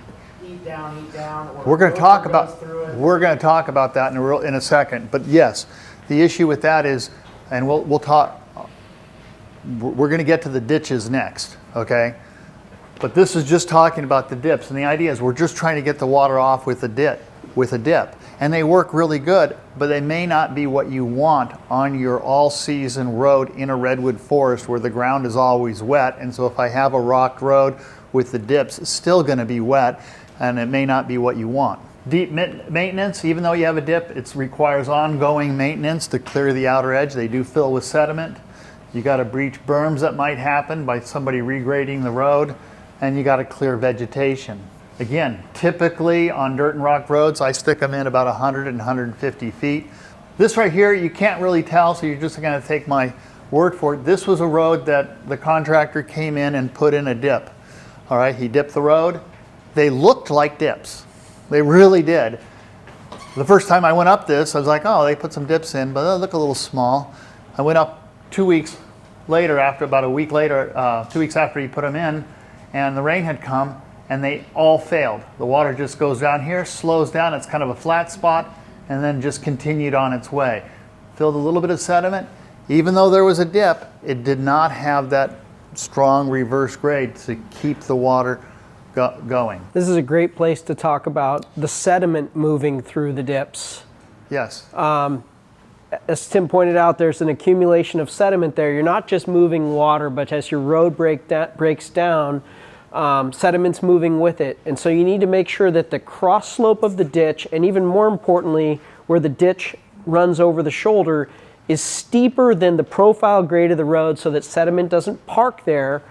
eat down. Or We're going to talk about that in a second. But yes, the issue with that is, and we'll talk. We're going to get to the ditches next, okay? But this is just talking about the dips, and the idea is we're just trying to get the water off with a dip, and they work really good, but they may not be what you want on your all-season road in a redwood forest where the ground is always wet. And so if I have a rock road with the dips, it's still going to be wet, and it may not be what you want. Deep maintenance, even though you have a dip, it requires ongoing maintenance to clear the outer edge. They do fill with sediment. You got to breach berms that might happen by somebody regrading the road. And you got to clear vegetation. Again, typically on dirt and rock roads, I stick them in about 100 and 150 feet. This right here, you can't really tell, so you're just going to take my word for it. This was a road that the contractor came in and put in a dip. All right, he dipped the road. They looked like dips. They really did. The first time I went up this, I was like, oh, they put some dips in, but they look a little small. I went up 2 weeks later, about a week later, 2 weeks after he put them in, and the rain had come, and they all failed. The water just goes down here, slows down, it's kind of a flat spot, and then just continued on its way. Filled a little bit of sediment. Even though there was a dip, it did not have that strong reverse grade to keep the water going. This is a great place to talk about the sediment moving through the dips. Yes. As Tim pointed out, there's an accumulation of sediment there. You're not just moving water, but as your road breaks down, sediment's moving with it. And so you need to make sure that the cross slope of the ditch, and even more importantly, where the ditch runs over the shoulder, is steeper than the profile grade of the road so that sediment doesn't park there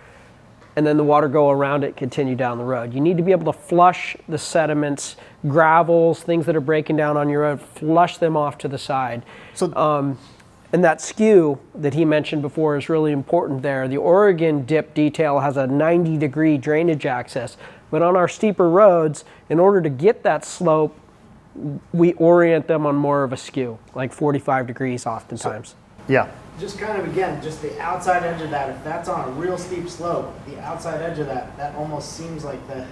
and then the water go around it, continue down the road. You need to be able to flush the sediments, gravels, things that are breaking down on your road, flush them off to the side. So, and that skew that he mentioned before is really important there. The Oregon dip detail has a 90-degree drainage access, but on our steeper roads, in order to get that slope, we orient them on more of a skew, like 45 degrees oftentimes. Yeah. Just kind of, again, just the outside edge of that, if that's on a real steep slope, the outside edge of that almost seems like the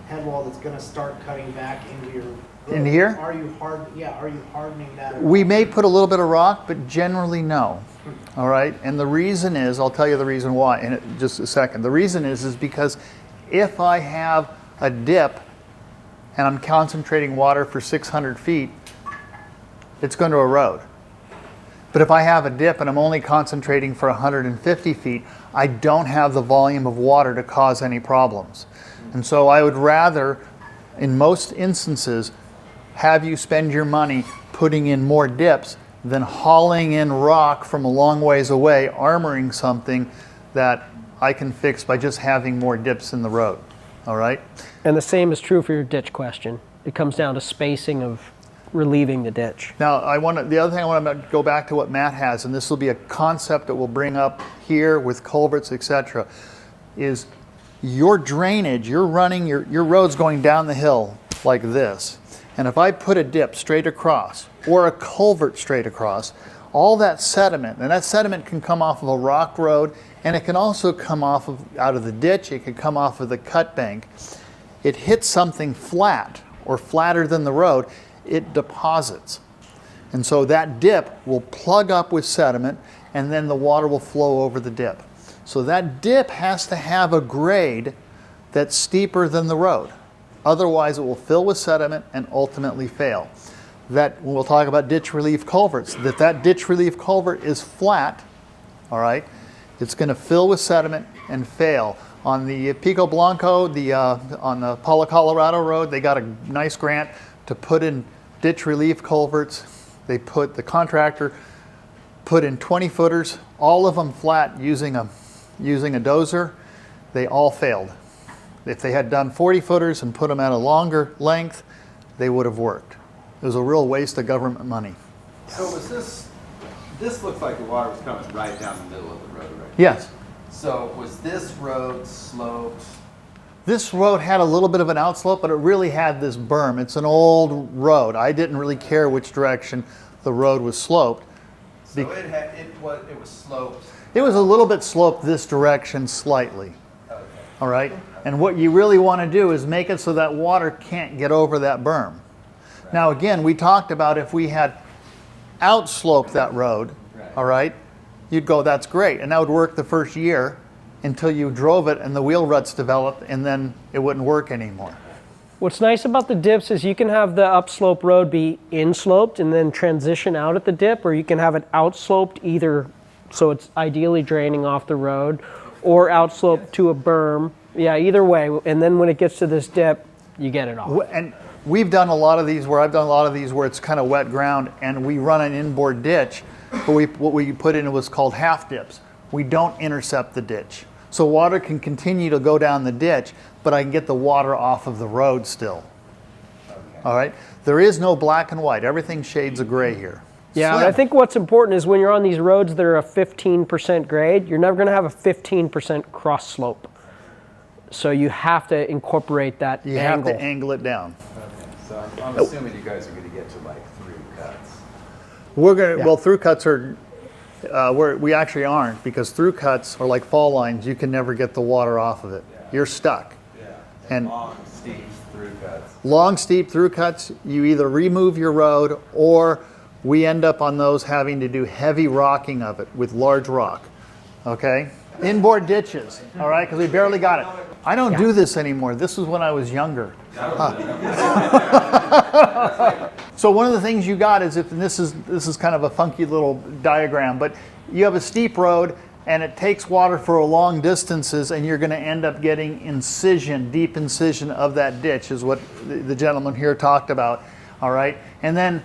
head wall that's going to start cutting back into your road. In here? Are you hardening that? We may put a little bit of rock, but generally no. All right? And the reason is, I'll tell you the reason why in just a second. The reason is because if I have a dip and I'm concentrating water for 600 feet, it's going to erode. But if I have a dip and I'm only concentrating for 150 feet, I don't have the volume of water to cause any problems. And so I would rather, in most instances, have you spend your money putting in more dips than hauling in rock from a long ways away, armoring something that I can fix by just having more dips in the road. All right? And the same is true for your ditch question. It comes down to spacing of relieving the ditch. Now, the other thing I want to go back to what Matt has, and this will be a concept that we'll bring up here with culverts, etc., is your drainage, you're running, your road's going down the hill like this. And if I put a dip straight across or a culvert straight across, all that sediment, and that sediment can come off of a rock road, and it can also come out of the ditch, it can come off of the cut bank. It hits something flat or flatter than the road, it deposits. And so that dip will plug up with sediment, and then the water will flow over the dip. So that dip has to have a grade that's steeper than the road. Otherwise, it will fill with sediment and ultimately fail. That, when we'll talk about ditch relief culverts, that ditch relief culvert is flat, all right? It's going to fill with sediment and fail. On the Pico Blanco, on the Paula, Colorado Road, they got a nice grant to put in ditch relief culverts. The contractor put in 20 footers, all of them flat using a dozer. They all failed. If they had done 40 footers and put them at a longer length, they would have worked. It was a real waste of government money. So was this looks like the water was coming right down the middle of the road, right? Yes. So was this road sloped? This road had a little bit of an outslope, but it really had this berm. It's an old road. I didn't really care which direction the road was sloped. So it was sloped. It was a little bit sloped this direction slightly. Okay. All right? And what you really want to do is make it so that water can't get over that berm. Right. Now again, we talked about if we had outsloped that road, right, all right, you'd go, that's great. And that would work the first year until you drove it and the wheel ruts developed, and then it wouldn't work anymore. What's nice about the dips is you can have the upslope road be insloped and then transition out at the dip, or you can have it outsloped either, so it's ideally draining off the road, or outsloped to a berm. Yeah, either way. And then when it gets to this dip, you get it off. And we've done a lot of these where I've done a lot of these where it's kind of wet ground and we run an inboard ditch, but what we put in was called half dips. We don't intercept the ditch. So water can continue to go down the ditch, but I can get the water off of the road still. Okay. All right? There is no black and white. Everything shades of gray here. Yeah, Slim. I think what's important is when you're on these roads that are a 15% grade, you're never going to have a 15% cross slope. So you have to incorporate that You angle. have to angle it down. Okay. So I'm assuming you guys are going to get to like through cuts. We're going to, Yeah. well, through cuts are, we actually aren't, because through cuts are like fall lines. You can never get the water off of it. Yeah. You're stuck. Yeah. And long, steep through cuts. long, steep through cuts, you either remove your road, or we end up on those having to do heavy rocking of it with large rock. Okay? Inboard ditches, all right, because we barely got it. I don't do this anymore. This was when I was younger. So one of the things you got is, and this is kind of a funky little diagram, but you have a steep road and it takes water for long distances, and you're going to end up getting incision, deep incision of that ditch, is what the gentleman here talked about, all right? And then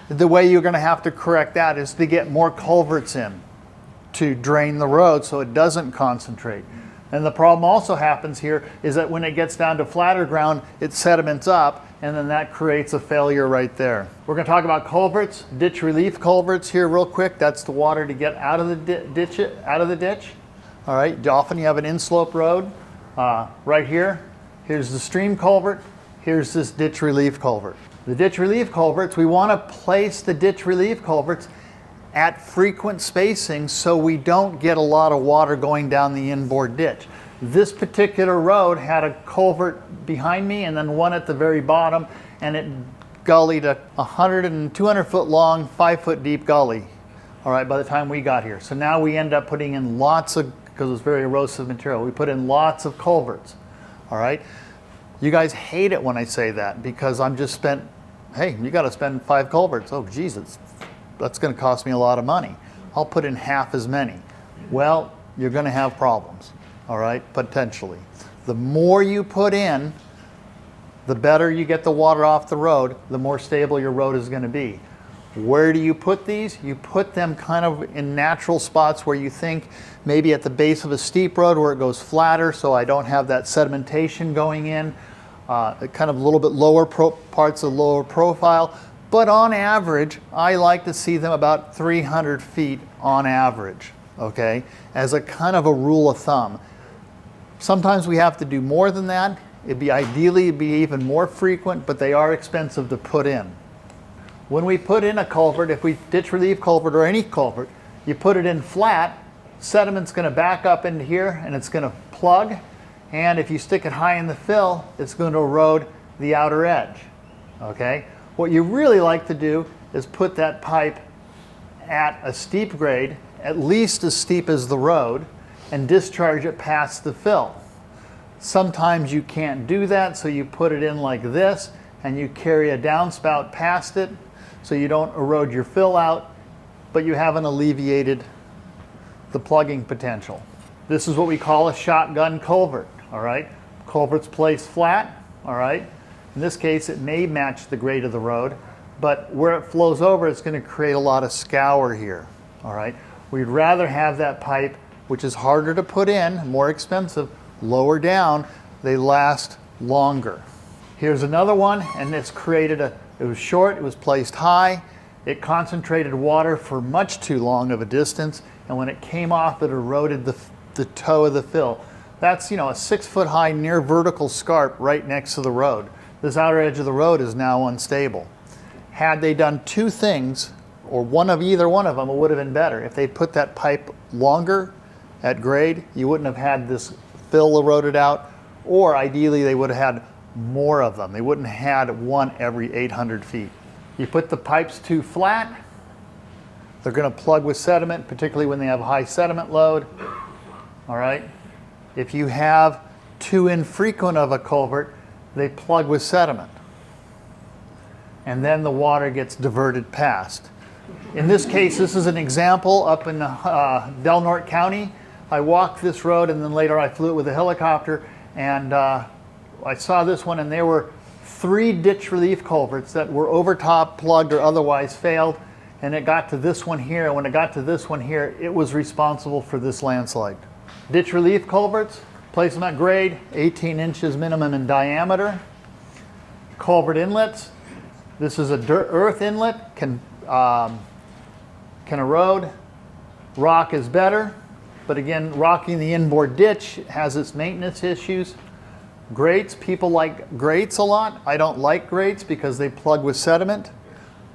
the way you're going to have to correct that is to get more culverts in to drain the road so it doesn't concentrate. And the problem also happens here is that when it gets down to flatter ground, it sediments up, and then that creates a failure right there. We're going to talk about culverts, ditch relief culverts here real quick. That's the water to get out of the ditch. All right, often you have an inslope road right here. Here's the stream culvert. Here's this ditch relief culvert. The ditch relief culverts, we want to place the ditch relief culverts at frequent spacing so we don't get a lot of water going down the inboard ditch. This particular road had a culvert behind me and then one at the very bottom, and it gullied a 100 and 200 foot long, 5 foot deep gully, all right, by the time we got here. So now we end up putting in lots of, because it's very erosive material, we put in lots of culverts, all right? You guys hate it when I say that, because I'm just spent, hey, you got to spend 5 culverts. Oh, Jesus. That's going to cost me a lot of money. I'll put in half as many. Well, you're going to have problems, all right, potentially. The more you put in, the better you get the water off the road, the more stable your road is going to be. Where do you put these? You put them kind of in natural spots where you think maybe at the base of a steep road where it goes flatter, so I don't have that sedimentation going in, kind of a little bit lower parts of lower profile. But on average, I like to see them about 300 feet on average, okay, as a kind of a rule of thumb. Sometimes we have to do more than that. Ideally, it'd be even more frequent, but they are expensive to put in. When we put in a culvert, if we ditch relief culvert or any culvert, you put it in flat, sediment's going to back up into here and it's going to plug. And if you stick it high in the fill, it's going to erode the outer edge, okay? What you really like to do is put that pipe at a steep grade, at least as steep as the road, and discharge it past the fill. Sometimes you can't do that, so you put it in like this, and you carry a downspout past it, so you don't erode your fill out, but you haven't alleviated the plugging potential. This is what we call a shotgun culvert, all right? Culvert's placed flat, all right? In this case, it may match the grade of the road, but where it flows over, it's going to create a lot of scour here, all right? We'd rather have that pipe, which is harder to put in, more expensive, lower down. They last longer. Here's another one, and it's created it was short, it was placed high, it concentrated water for much too long of a distance, and when it came off, it eroded the toe of the fill. That's, you know, a 6 foot high near vertical scarp right next to the road. This outer edge of the road is now unstable. Had they done two things, or either one of them, it would have been better. If they put that pipe longer at grade, you wouldn't have had this fill eroded out, or ideally they would have had more of them. They wouldn't have had one every 800 feet. You put the pipes too flat, they're going to plug with sediment, particularly when they have high sediment load. All right. If you have too infrequent of a culvert, they plug with sediment. And then the water gets diverted past. In this case, this is an example up in Del Norte County. I walked this road and then later I flew it with a helicopter, and I saw this one, and there were 3 ditch relief culverts that were overtop, plugged, or otherwise failed, and it got to this one here. And when it got to this one here, it was responsible for this landslide. Ditch relief culverts, place them at grade, 18 inches minimum in diameter. Culvert inlets, this is a earth inlet, can erode. Rock is better, but again, rocking the inboard ditch has its maintenance issues. Grates, people like grates a lot. I don't like grates because they plug with sediment,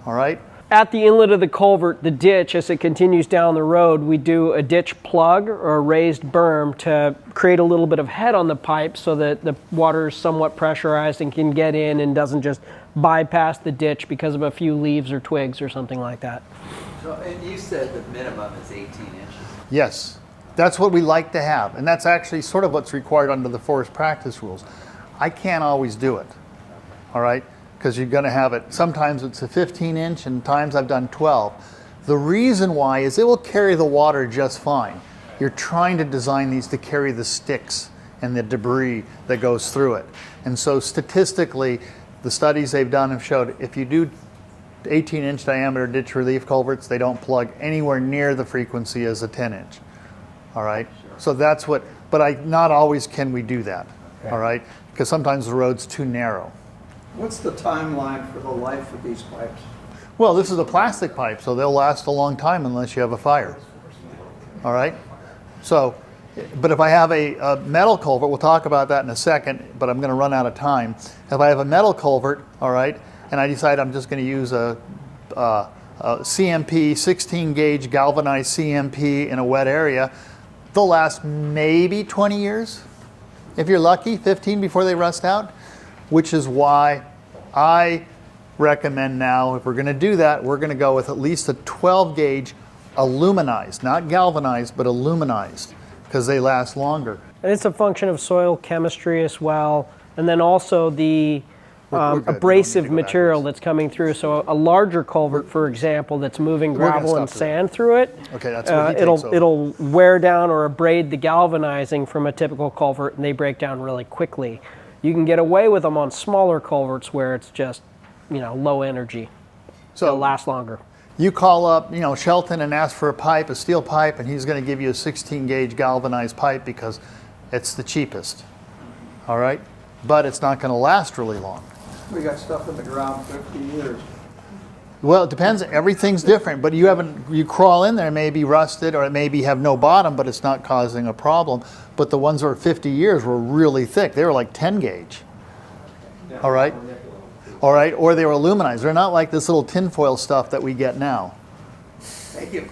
all right? At the inlet of the culvert, the ditch, as it continues down the road, we do a ditch plug or a raised berm to create a little bit of head on the pipe so that the water is somewhat pressurized and can get in and doesn't just bypass the ditch because of a few leaves or twigs or something like that. So, and you said the minimum is 18 inches. Yes, that's what we like to have, and that's actually sort of what's required under the forest practice rules. I can't always do it, all right? Because you're going to have it, sometimes it's a 15 inch and times I've done 12. The reason why is it will carry the water just fine. You're trying to design these to carry the sticks and the debris that goes through it. And so statistically, the studies they've done have showed if you do 18 inch diameter ditch relief culverts, they don't plug anywhere near the frequency as a 10 inch. All right? Sure. So that's what, but not always can we do that. Okay. All right? Because sometimes the road's too narrow. What's the timeline for the life of these pipes? Well, this is a plastic pipe, so they'll last a long time unless you have a fire. All right? So, but if I have a metal culvert, we'll talk about that in a second, but I'm going to run out of time. If I have a metal culvert, all right, and I decide I'm just going to use a CMP, 16 gauge galvanized CMP in a wet area, they'll last maybe 20 years. If you're lucky, 15 before they rust out. Which is why I recommend now, if we're going to do that, we're going to go with at least a 12 gauge aluminized, not galvanized, but aluminized, because they last longer. And it's a function of soil chemistry as well, and then also the abrasive material that's coming through. So a larger culvert, for example, that's moving gravel and sand through it, okay, that's what he takes over. It'll wear down or abrade the galvanizing from a typical culvert, and they break down really quickly. You can get away with them on smaller culverts where it's just, low energy. So it'll last longer. You call up, Shelton and ask for a pipe, a steel pipe, and he's going to give you a 16 gauge galvanized pipe because it's the cheapest. All right? But it's not going to last really long. We got stuff in the ground 50 years. Well, it depends. Everything's different, but you crawl in there, it may be rusted or it may be have no bottom, but it's not causing a problem. But the ones that were 50 years were really thick. They were like 10 gauge. All right. All right. Or they were aluminized. They're not like this little tinfoil stuff that we get now. Thank you.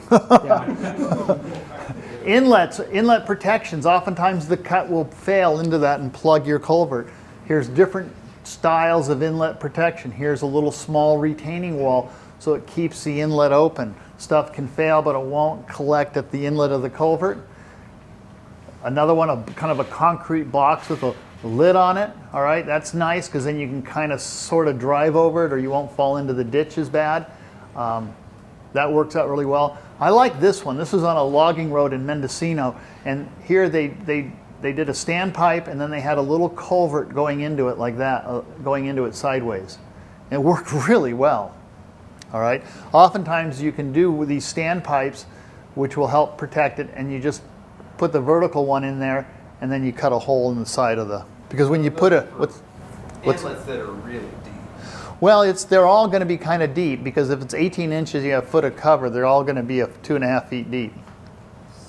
Inlet protections. Oftentimes the cut will fail into that and plug your culvert. Here's different styles of inlet protection. Here's a little small retaining wall so it keeps the inlet open. Stuff can fail, but it won't collect at the inlet of the culvert. Another one, kind of a concrete box with a lid on it. All right, that's nice because then you can kind of sort of drive over it or you won't fall into the ditch as bad. That works out really well. I like this one. This was on a logging road in Mendocino, and here they did a standpipe and then they had a little culvert going into it like that, going into it sideways. It worked really well. All right. Oftentimes you can do with these standpipes, which will help protect it, and you just put the vertical one in there, and then you cut a hole in the side of the. Because when you put a Inlets that are really deep. well, they're all going to be kind of deep because if it's 18 inches, you have a foot of cover. They're all going to be 2.5 feet deep.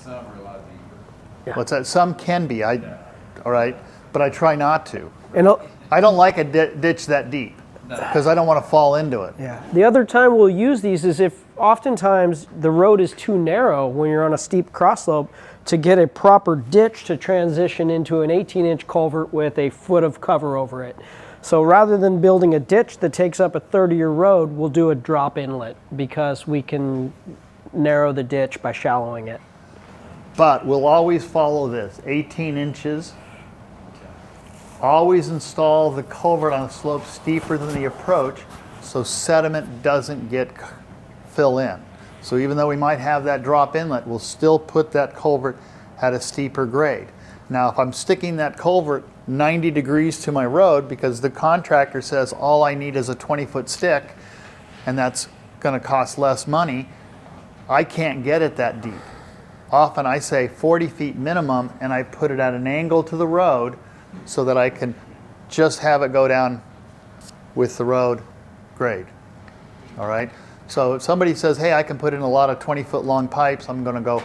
Some are a lot deeper. Yeah. What's that? Some can be. All right, but I try not to. And I don't like a ditch that deep because I don't want to fall into it. yeah, the other time we'll use these is if oftentimes the road is too narrow when you're on a steep cross slope to get a proper ditch to transition into an 18-inch culvert with a foot of cover over it. So rather than building a ditch that takes up a third of your road, we'll do a drop inlet because we can narrow the ditch by shallowing it. But we'll always follow this, 18 inches. Always install the culvert on a slope steeper than the approach so sediment doesn't fill in. So even though we might have that drop inlet, we'll still put that culvert at a steeper grade. Now, if I'm sticking that culvert 90 degrees to my road because the contractor says all I need is a 20-foot stick and that's going to cost less money, I can't get it that deep. Often I say 40 feet minimum and I put it at an angle to the road so that I can just have it go down with the road grade. All right? So if somebody says, hey, I can put in a lot of 20-foot long pipes, I'm going to go,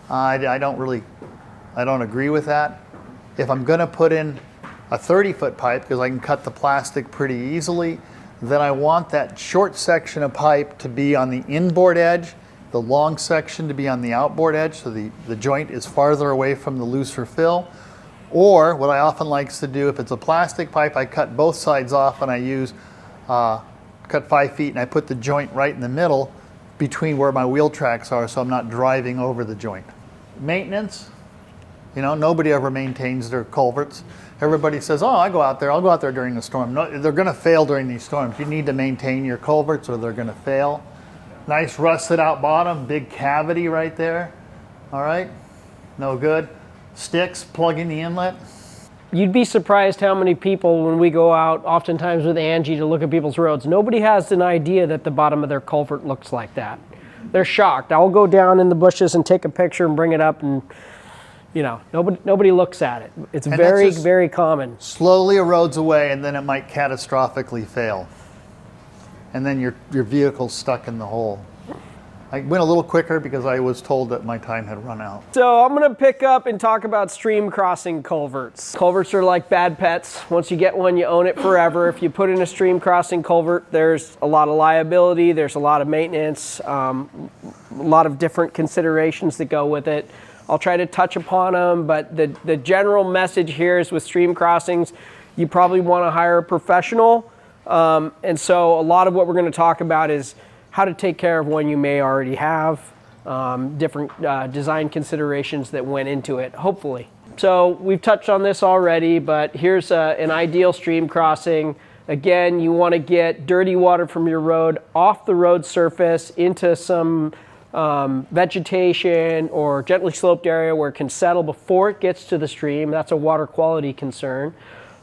I don't agree with that. If I'm going to put in a 30-foot pipe, because I can cut the plastic pretty easily, then I want that short section of pipe to be on the inboard edge, the long section to be on the outboard edge, so the joint is farther away from the looser fill. Or what I often like to do, if it's a plastic pipe, I cut both sides off and I use, cut 5 feet and I put the joint right in the middle between where my wheel tracks are so I'm not driving over the joint. Maintenance, nobody ever maintains their culverts. Everybody says, oh, I'll go out there during the storm. No, they're going to fail during these storms. You need to maintain your culverts or they're going to fail. Nice rusted out bottom, big cavity right there. All right, no good. Sticks plugging the inlet. You'd be surprised how many people, when we go out, oftentimes with Angie, to look at people's roads, nobody has an idea that the bottom of their culvert looks like that. They're shocked. I'll go down in the bushes and take a picture and bring it up, and nobody looks at it. It's very, very common. Slowly erodes away, and then it might catastrophically fail. And then your vehicle's stuck in the hole. I went a little quicker because I was told that my time had run out. So I'm going to pick up and talk about stream crossing culverts. Culverts are like bad pets. Once you get one, you own it forever. If you put in a stream crossing culvert, there's a lot of liability, there's a lot of maintenance, a lot of different considerations that go with it. I'll try to touch upon them, but the general message here is with stream crossings, you probably want to hire a professional. And so a lot of what we're going to talk about is how to take care of one you may already have, different design considerations that went into it, hopefully. So we've touched on this already, but here's an ideal stream crossing. Again, you want to get dirty water from your road off the road surface into some vegetation or gently sloped area where it can settle before it gets to the stream. That's a water quality concern.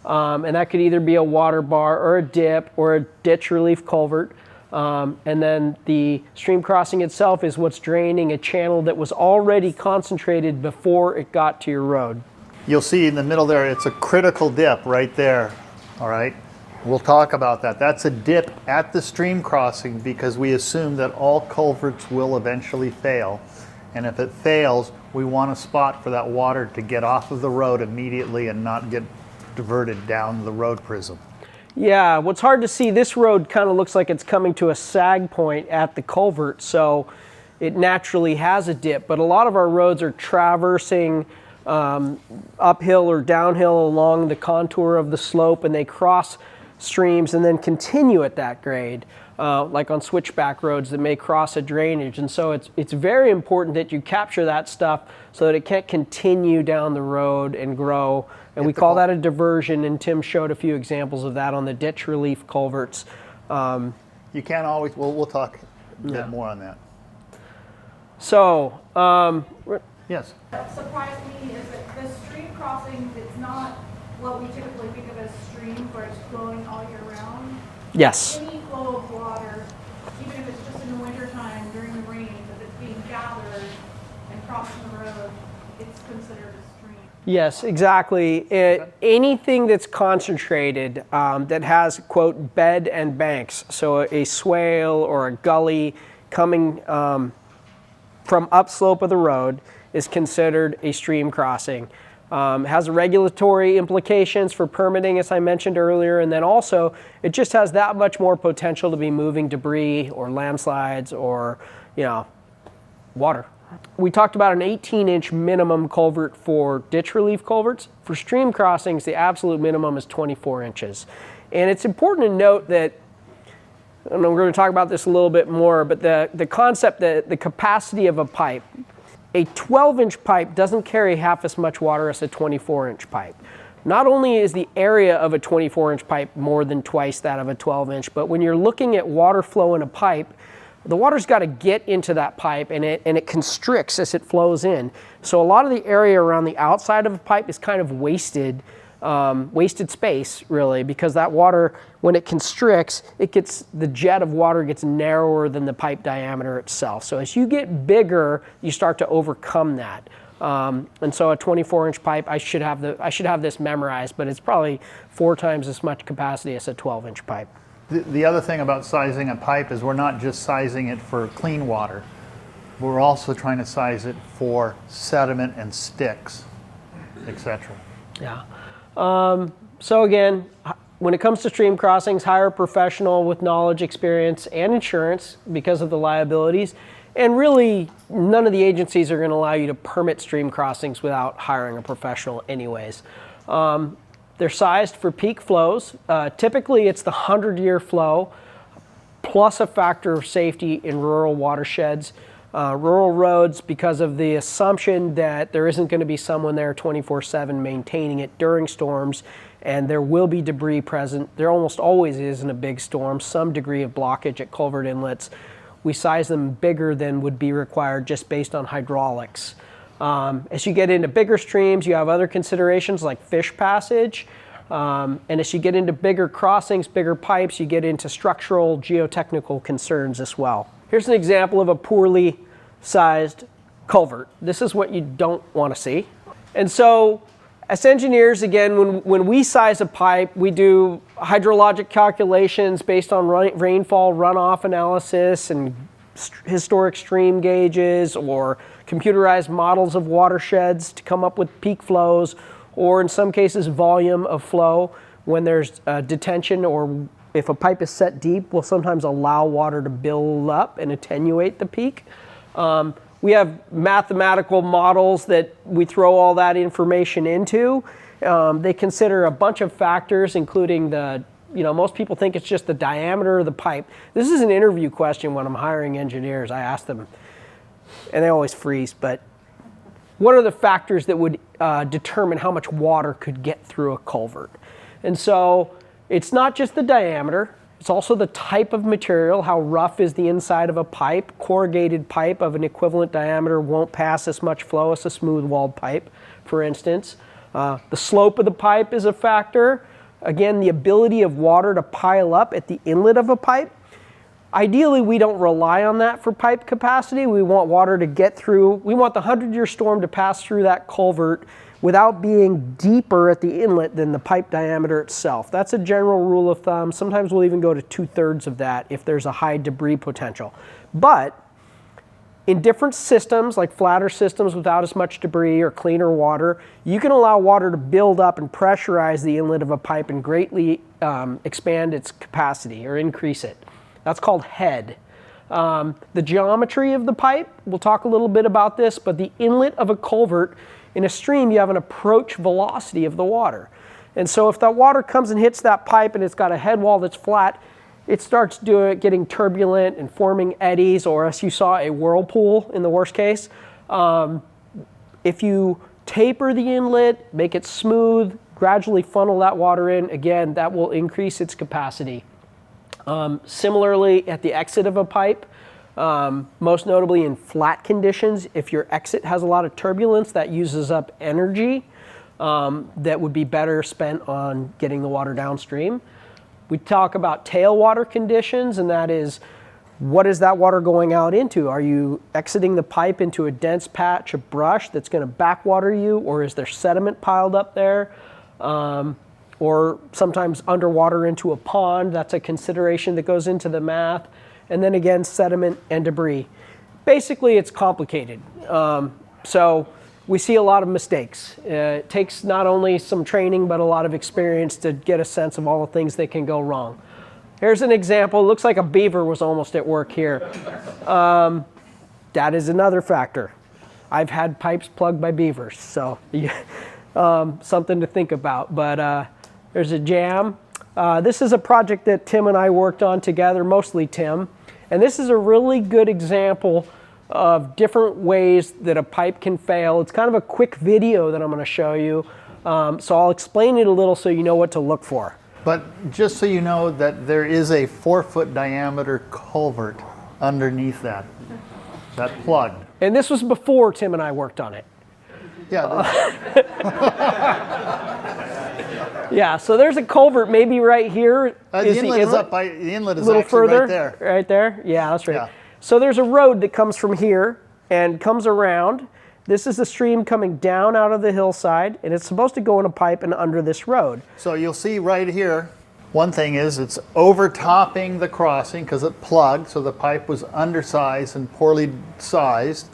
And that could either be a water bar or a dip or a ditch relief culvert. And then the stream crossing itself is what's draining a channel that was already concentrated before it got to your road. You'll see in the middle there, it's a critical dip right there, all right? We'll talk about that. That's a dip at the stream crossing because we assume that all culverts will eventually fail. And if it fails, we want a spot for that water to get off of the road immediately and not get diverted down the road prism. Yeah, what's hard to see, this road kind of looks like it's coming to a sag point at the culvert, so it naturally has a dip. But a lot of our roads are traversing uphill or downhill along the contour of the slope, and they cross streams and then continue at that grade, like on switchback roads that may cross a drainage. And so it's very important that you capture that stuff so that it can't continue down the road and grow. And we call that a diversion, and Tim showed a few examples of that on the ditch relief culverts. You can't always, we'll talk a bit more on that. So, yes? What surprised me is that the stream crossing, it's not what we typically think of as streams where it's flowing all year round. Yes. Any flow of water, even if it's just in the wintertime during the rain, if it's being gathered and crossing the road, it's considered a stream. Yes, exactly. Anything that's concentrated that has, quote, bed and banks, so a swale or a gully coming from upslope of the road is considered a stream crossing. Has regulatory implications for permitting, as I mentioned earlier, and then also it just has that much more potential to be moving debris or landslides or, water. We talked about an 18-inch minimum culvert for ditch relief culverts. For stream crossings, the absolute minimum is 24 inches. And it's important to note that, and we're going to talk about this a little bit more, but the concept that the capacity of a pipe, a 12-inch pipe doesn't carry half as much water as a 24-inch pipe. Not only is the area of a 24-inch pipe more than twice that of a 12-inch, but when you're looking at water flow in a pipe, the water's got to get into that pipe and it constricts as it flows in. So a lot of the area around the outside of a pipe is kind of wasted space, really, because that water, when it constricts, the jet of water gets narrower than the pipe diameter itself. So as you get bigger, you start to overcome that. And so a 24-inch pipe, I should have this memorized, but it's probably 4 times as much capacity as a 12-inch pipe. The other thing about sizing a pipe is we're not just sizing it for clean water. We're also trying to size it for sediment and sticks, etc. Yeah. So again, when it comes to stream crossings, hire a professional with knowledge, experience, and insurance because of the liabilities. And really, none of the agencies are going to allow you to permit stream crossings without hiring a professional anyways. They're sized for peak flows. Typically, it's the 100-year flow plus a factor of safety in rural watersheds. Rural roads, because of the assumption that there isn't going to be someone there 24/7 maintaining it during storms, and there will be debris present. There almost always is in a big storm, some degree of blockage at culvert inlets. We size them bigger than would be required just based on hydraulics. As you get into bigger streams, you have other considerations like fish passage. And as you get into bigger crossings, bigger pipes, you get into structural, geotechnical concerns as well. Here's an example of a poorly sized culvert. This is what you don't want to see. And so as engineers, again, when we size a pipe, we do hydrologic calculations based on rainfall runoff analysis and historic stream gauges or computerized models of watersheds to come up with peak flows, or in some cases volume of flow. When there's detention, or if a pipe is set deep, we'll sometimes allow water to build up and attenuate the peak. We have mathematical models that we throw all that information into. They consider a bunch of factors, including most people think it's just the diameter of the pipe. This is an interview question when I'm hiring engineers. I ask them, and they always freeze, but what are the factors that would determine how much water could get through a culvert? And so it's not just the diameter, it's also the type of material. How rough is the inside of a pipe? Corrugated pipe of an equivalent diameter won't pass as much flow as a smooth-walled pipe, for instance. The slope of the pipe is a factor. Again, the ability of water to pile up at the inlet of a pipe. Ideally, we don't rely on that for pipe capacity. We want water to get through. We want the 100-year storm to pass through that culvert without being deeper at the inlet than the pipe diameter itself. That's a general rule of thumb. Sometimes we'll even go to 2/3 of that if there's a high debris potential. But in different systems, like flatter systems without as much debris or cleaner water, you can allow water to build up and pressurize the inlet of a pipe and greatly expand its capacity or increase it. That's called head. The geometry of the pipe, we'll talk a little bit about this, but the inlet of a culvert in a stream, you have an approach velocity of the water. And so if that water comes and hits that pipe and it's got a head wall that's flat, it starts getting turbulent and forming eddies, or as you saw, a whirlpool in the worst case. If you taper the inlet, make it smooth, gradually funnel that water in, again, that will increase its capacity. Similarly, at the exit of a pipe, most notably in flat conditions, if your exit has a lot of turbulence, that uses up energy that would be better spent on getting the water downstream. We talk about tailwater conditions, and that is, what is that water going out into? Are you exiting the pipe into a dense patch of brush that's going to backwater you, or is there sediment piled up there? Or sometimes underwater into a pond. That's a consideration that goes into the math. And then again, sediment and debris. Basically, it's complicated. So we see a lot of mistakes. It takes not only some training, but a lot of experience to get a sense of all the things that can go wrong. Here's an example. It looks like a beaver was almost at work here. That is another factor. I've had pipes plugged by beavers, so something to think about. But there's a jam. This is a project that Tim and I worked on together, mostly Tim. And this is a really good example of different ways that a pipe can fail. It's kind of a quick video that I'm going to show you. So I'll explain it a little so you know what to look for. But just so you know that there is a 4-foot diameter culvert underneath that plugged. And this was before Tim and I worked on it. Yeah. Yeah, so there's a culvert maybe right here. The inlet is up by, the inlet is a little actually further, right there. Right there? Yeah, that's right. Yeah. So there's a road that comes from here and comes around. This is the stream coming down out of the hillside, and it's supposed to go in a pipe and under this road. So you'll see right here, one thing is it's overtopping the crossing because it plugged, so the pipe was undersized and poorly sized.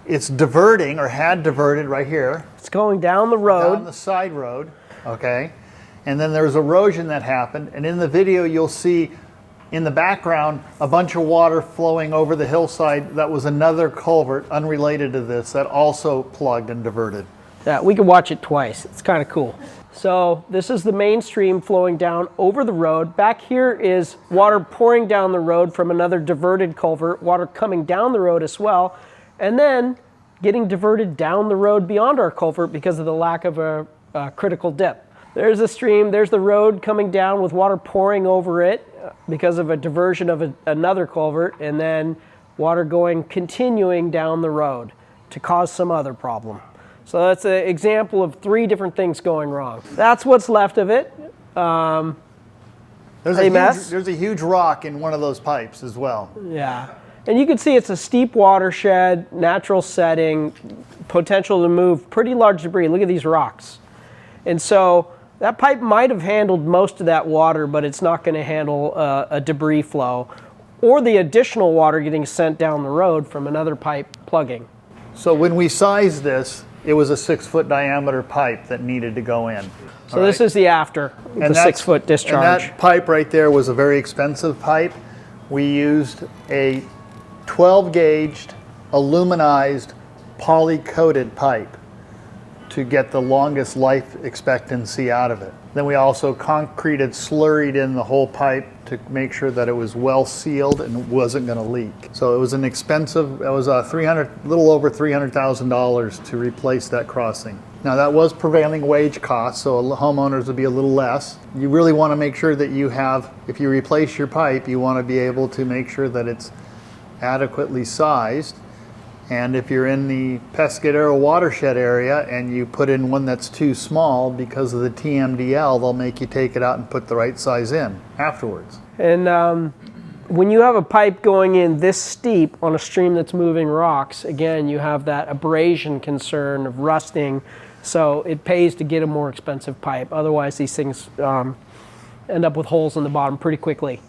It's diverting, or had diverted right here. It's going down the road. Down the side road, okay? And then there's erosion that happened, and in the video you'll see in the background a bunch of water flowing over the hillside. That was another culvert unrelated to this that also plugged and diverted. Yeah, we can watch it twice. It's kind of cool. So this is the main stream flowing down over the road. Back here is water pouring down the road from another diverted culvert, water coming down the road as well, and then getting diverted down the road beyond our culvert because of the lack of a critical dip. There's a stream, there's the road coming down with water pouring over it because of a diversion of another culvert, and then water continuing down the road to cause some other problem. So that's an example of 3 different things going wrong. That's what's left of it. There's a huge rock in one of those pipes as well. Yeah. And you can see it's a steep watershed, natural setting, potential to move pretty large debris. Look at these rocks. And so that pipe might have handled most of that water, but it's not going to handle a debris flow or the additional water getting sent down the road from another pipe plugging. So when we sized this, it was a 6-foot diameter pipe that needed to go in. So this is the after, the 6-foot discharge. And that pipe right there was a very expensive pipe. We used a 12-gauged, aluminized, poly-coated pipe to get the longest life expectancy out of it. Then we also concreted, slurried in the whole pipe to make sure that it was well sealed and wasn't going to leak. So it was an expensive, it was a little over $300,000 to replace that crossing. Now that was prevailing wage costs, so homeowners would be a little less. You really want to make sure that you have, if you replace your pipe, you want to be able to make sure that it's adequately sized. And if you're in the Pescadero watershed area and you put in one that's too small because of the TMDL, they'll make you take it out and put the right size in afterwards. And when you have a pipe going in this steep on a stream that's moving rocks, again, you have that abrasion concern of rusting So it pays to get a more expensive pipe. Otherwise, these things end up with holes in the bottom pretty quickly.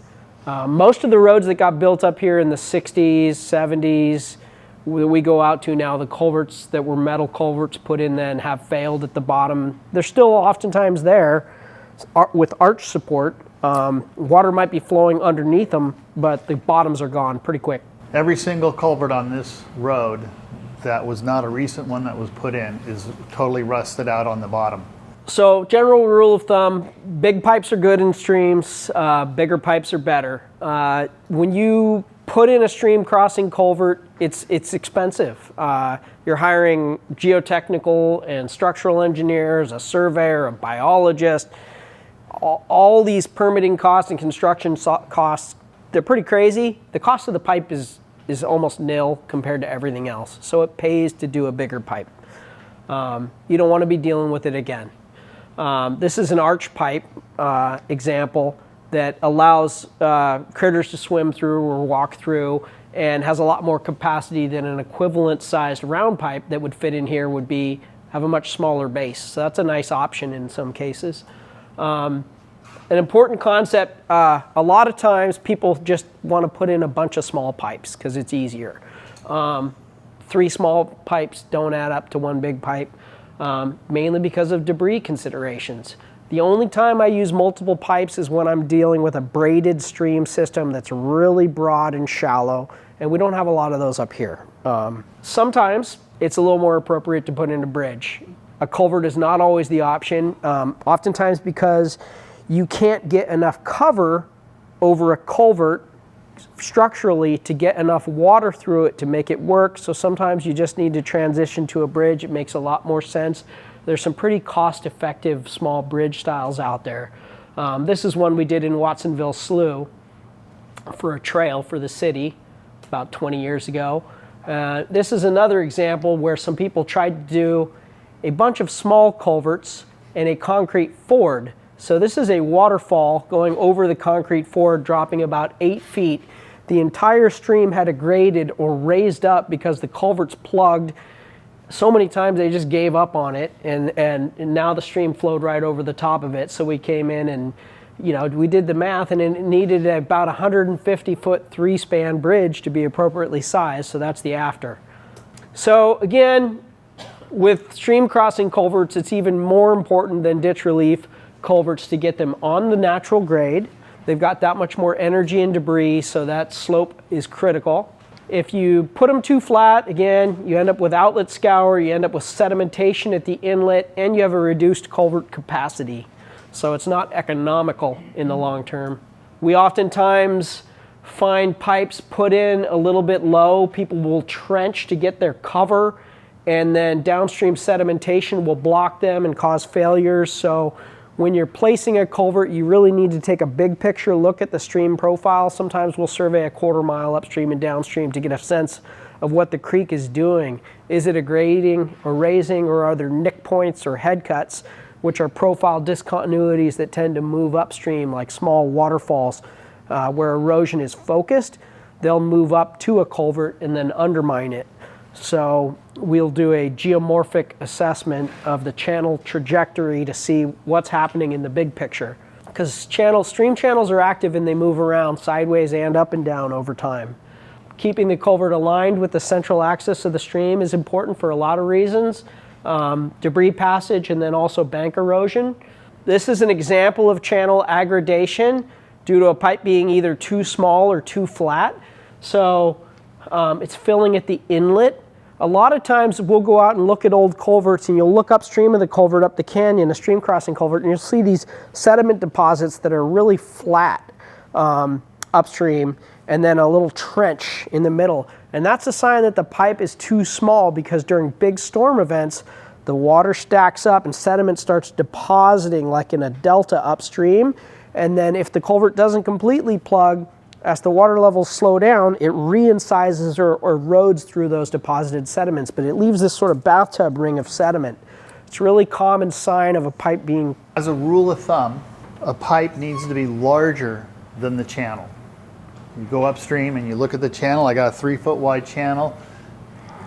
Most of the roads that got built up here in the 60s, 70s, that we go out to now, the culverts that were metal culverts put in then have failed at the bottom. They're still oftentimes there with arch support. Water might be flowing underneath them, but the bottoms are gone pretty quick. Every single culvert on this road that was not a recent one that was put in is totally rusted out on the bottom. So general rule of thumb, big pipes are good in streams, bigger pipes are better. When you put in a stream crossing culvert, it's expensive. You're hiring geotechnical and structural engineers, a surveyor, a biologist. All these permitting costs and construction costs, they're pretty crazy. The cost of the pipe is almost nil compared to everything else. So it pays to do a bigger pipe. You don't want to be dealing with it again. This is an arch pipe example that allows critters to swim through or walk through, and has a lot more capacity than an equivalent sized round pipe that would fit in here have a much smaller base. So that's a nice option in some cases. An important concept, a lot of times people just want to put in a bunch of small pipes because it's easier. 3 small pipes don't add up to 1 big pipe, mainly because of debris considerations. The only time I use multiple pipes is when I'm dealing with a braided stream system that's really broad and shallow, and we don't have a lot of those up here. Sometimes it's a little more appropriate to put in a bridge. A culvert is not always the option, oftentimes because you can't get enough cover over a culvert structurally to get enough water through it to make it work. So sometimes you just need to transition to a bridge. It makes a lot more sense. There's some pretty cost-effective small bridge styles out there. This is one we did in Watsonville Slough for a trail for the city about 20 years ago. This is another example where some people tried to do a bunch of small culverts and a concrete ford. So this is a waterfall going over the concrete ford, dropping about 8 feet. The entire stream had graded or raised up because the culverts plugged so many times they just gave up on it, and now the stream flowed right over the top of it. So we came in and we did the math, and it needed about 150-foot 3-span bridge to be appropriately sized. So that's the after. So again, with stream crossing culverts, it's even more important than ditch relief culverts to get them on the natural grade. They've got that much more energy and debris, so that slope is critical. If you put them too flat, again, you end up with outlet scour, you end up with sedimentation at the inlet, and you have a reduced culvert capacity. So it's not economical in the long term. We oftentimes find pipes put in a little bit low. People will trench to get their cover, and then downstream sedimentation will block them and cause failures. So when you're placing a culvert, you really need to take a big picture look at the stream profile. Sometimes we'll survey a 1/4 mile upstream and downstream to get a sense of what the creek is doing. Is it a grading or raising, or are there nick points or head cuts, which are profile discontinuities that tend to move upstream, like small waterfalls where erosion is focused? They'll move up to a culvert and then undermine it. So we'll do a geomorphic assessment of the channel trajectory to see what's happening in the big picture. Because stream channels are active and they move around sideways and up and down over time. Keeping the culvert aligned with the central axis of the stream is important for a lot of reasons. Debris passage and then also bank erosion. This is an example of channel aggradation due to a pipe being either too small or too flat. So it's filling at the inlet. A lot of times we'll go out and look at old culverts, and you'll look upstream of the culvert, up the canyon, a stream crossing culvert, and you'll see these sediment deposits that are really flat upstream, and then a little trench in the middle. And that's a sign that the pipe is too small, because during big storm events, the water stacks up and sediment starts depositing like in a delta upstream. And then if the culvert doesn't completely plug, as the water levels slow down, it re-incisors or erodes through those deposited sediments, but it leaves this sort of bathtub ring of sediment. It's a really common sign of a pipe being... As a rule of thumb, a pipe needs to be larger than the channel. You go upstream and you look at the channel. I got a 3-foot wide channel.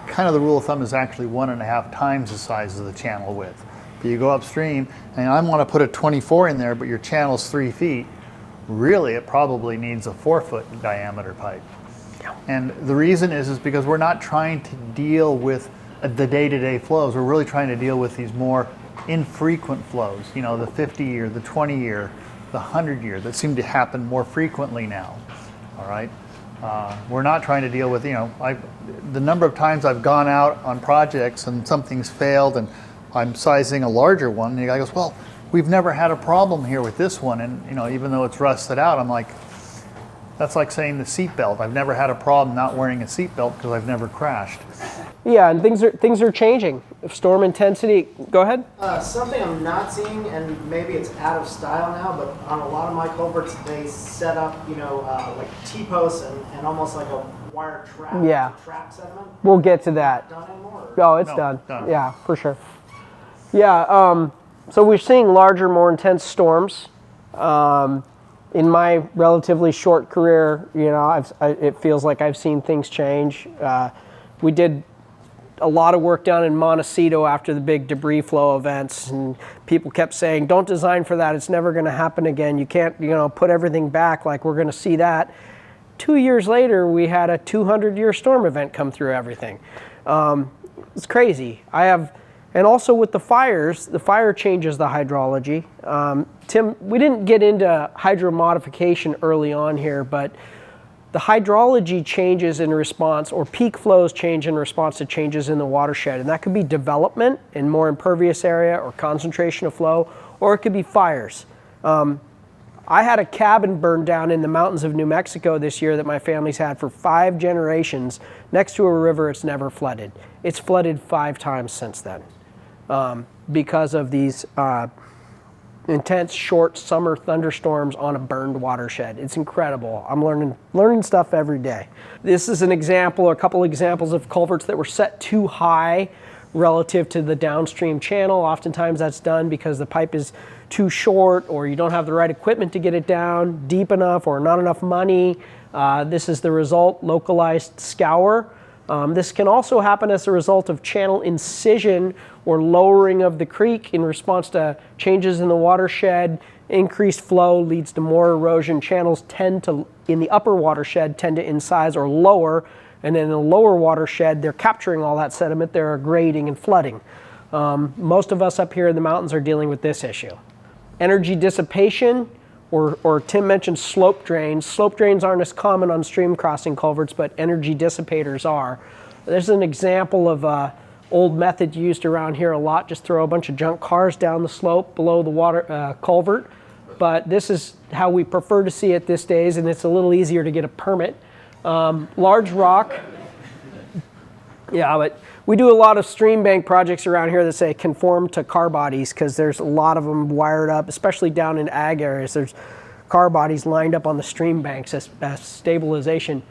kind of the rule of thumb is actually 1.5 times the size of the channel width. But you go upstream, and I want to put a 24 in there, but your channel's 3 feet. Really, it probably needs a 4-foot diameter pipe. And the reason is because we're not trying to deal with the day-to-day flows. We're really trying to deal with these more infrequent flows, you know, the 50-year, the 20-year, the 100-year that seem to happen more frequently now, all right? We're not trying to deal with, you know, the number of times I've gone out on projects and something's failed and I'm sizing a larger one, and the guy goes, well, we've never had a problem here with this one, and you know, even though it's rusted out, I'm like, that's like saying the seatbelt. I've never had a problem not wearing a seatbelt because I've never crashed. Yeah, and things are changing. If storm intensity, go ahead. Something I'm not seeing, and maybe it's out of style now, but on a lot of my culverts, they set up, you know, like T-posts and almost like a wire trap to trap sediment. We'll get to that. Done anymore? Oh, it's No, done. Yeah, for sure. Yeah, so we're seeing larger, more intense storms. In my relatively short career, you know, it feels like I've seen things change. We did a lot of work down in Montecito after the big debris flow events, and people kept saying, don't design for that, it's never going to happen again. You can't, you know, put everything back like we're going to see that. 2 years later, we had a 200-year storm event come through everything. It's crazy. And also with the fires, the fire changes the hydrology. Tim, we didn't get into hydro modification early on here, but the hydrology changes in response, or peak flows change in response to changes in the watershed. And that could be development in more impervious area or concentration of flow, or it could be fires. I had a cabin burned down in the mountains of New Mexico this year that my family's had for 5 generations next to a river. It's never flooded. It's flooded 5 times since then. Because of these intense short summer thunderstorms on a burned watershed. It's incredible. I'm learning stuff every day. This is an example, or a couple examples of culverts that were set too high relative to the downstream channel. Oftentimes that's done because the pipe is too short, or you don't have the right equipment to get it down deep enough, or not enough money. This is the result, localized scour. This can also happen as a result of channel incision or lowering of the creek in response to changes in the watershed. Increased flow leads to more erosion. Channels tend to, in the upper watershed, tend to incise or lower, and then in the lower watershed, they're capturing all that sediment, they're grading and flooding. Most of us up here in the mountains are dealing with this issue. Energy dissipation, or Tim mentioned slope drains. Slope drains aren't as common on stream crossing culverts, but energy dissipators are. There's an example of an old method used around here a lot. Just throw a bunch of junk cars down the slope below the water culvert. But this is how we prefer to see it these days, and it's a little easier to get a permit. Large rock. Yeah, but we do a lot of stream bank projects around here that say conform to car bodies, because there's a lot of them wired up, especially down in ag areas. There's car bodies lined up on the stream banks as stabilization.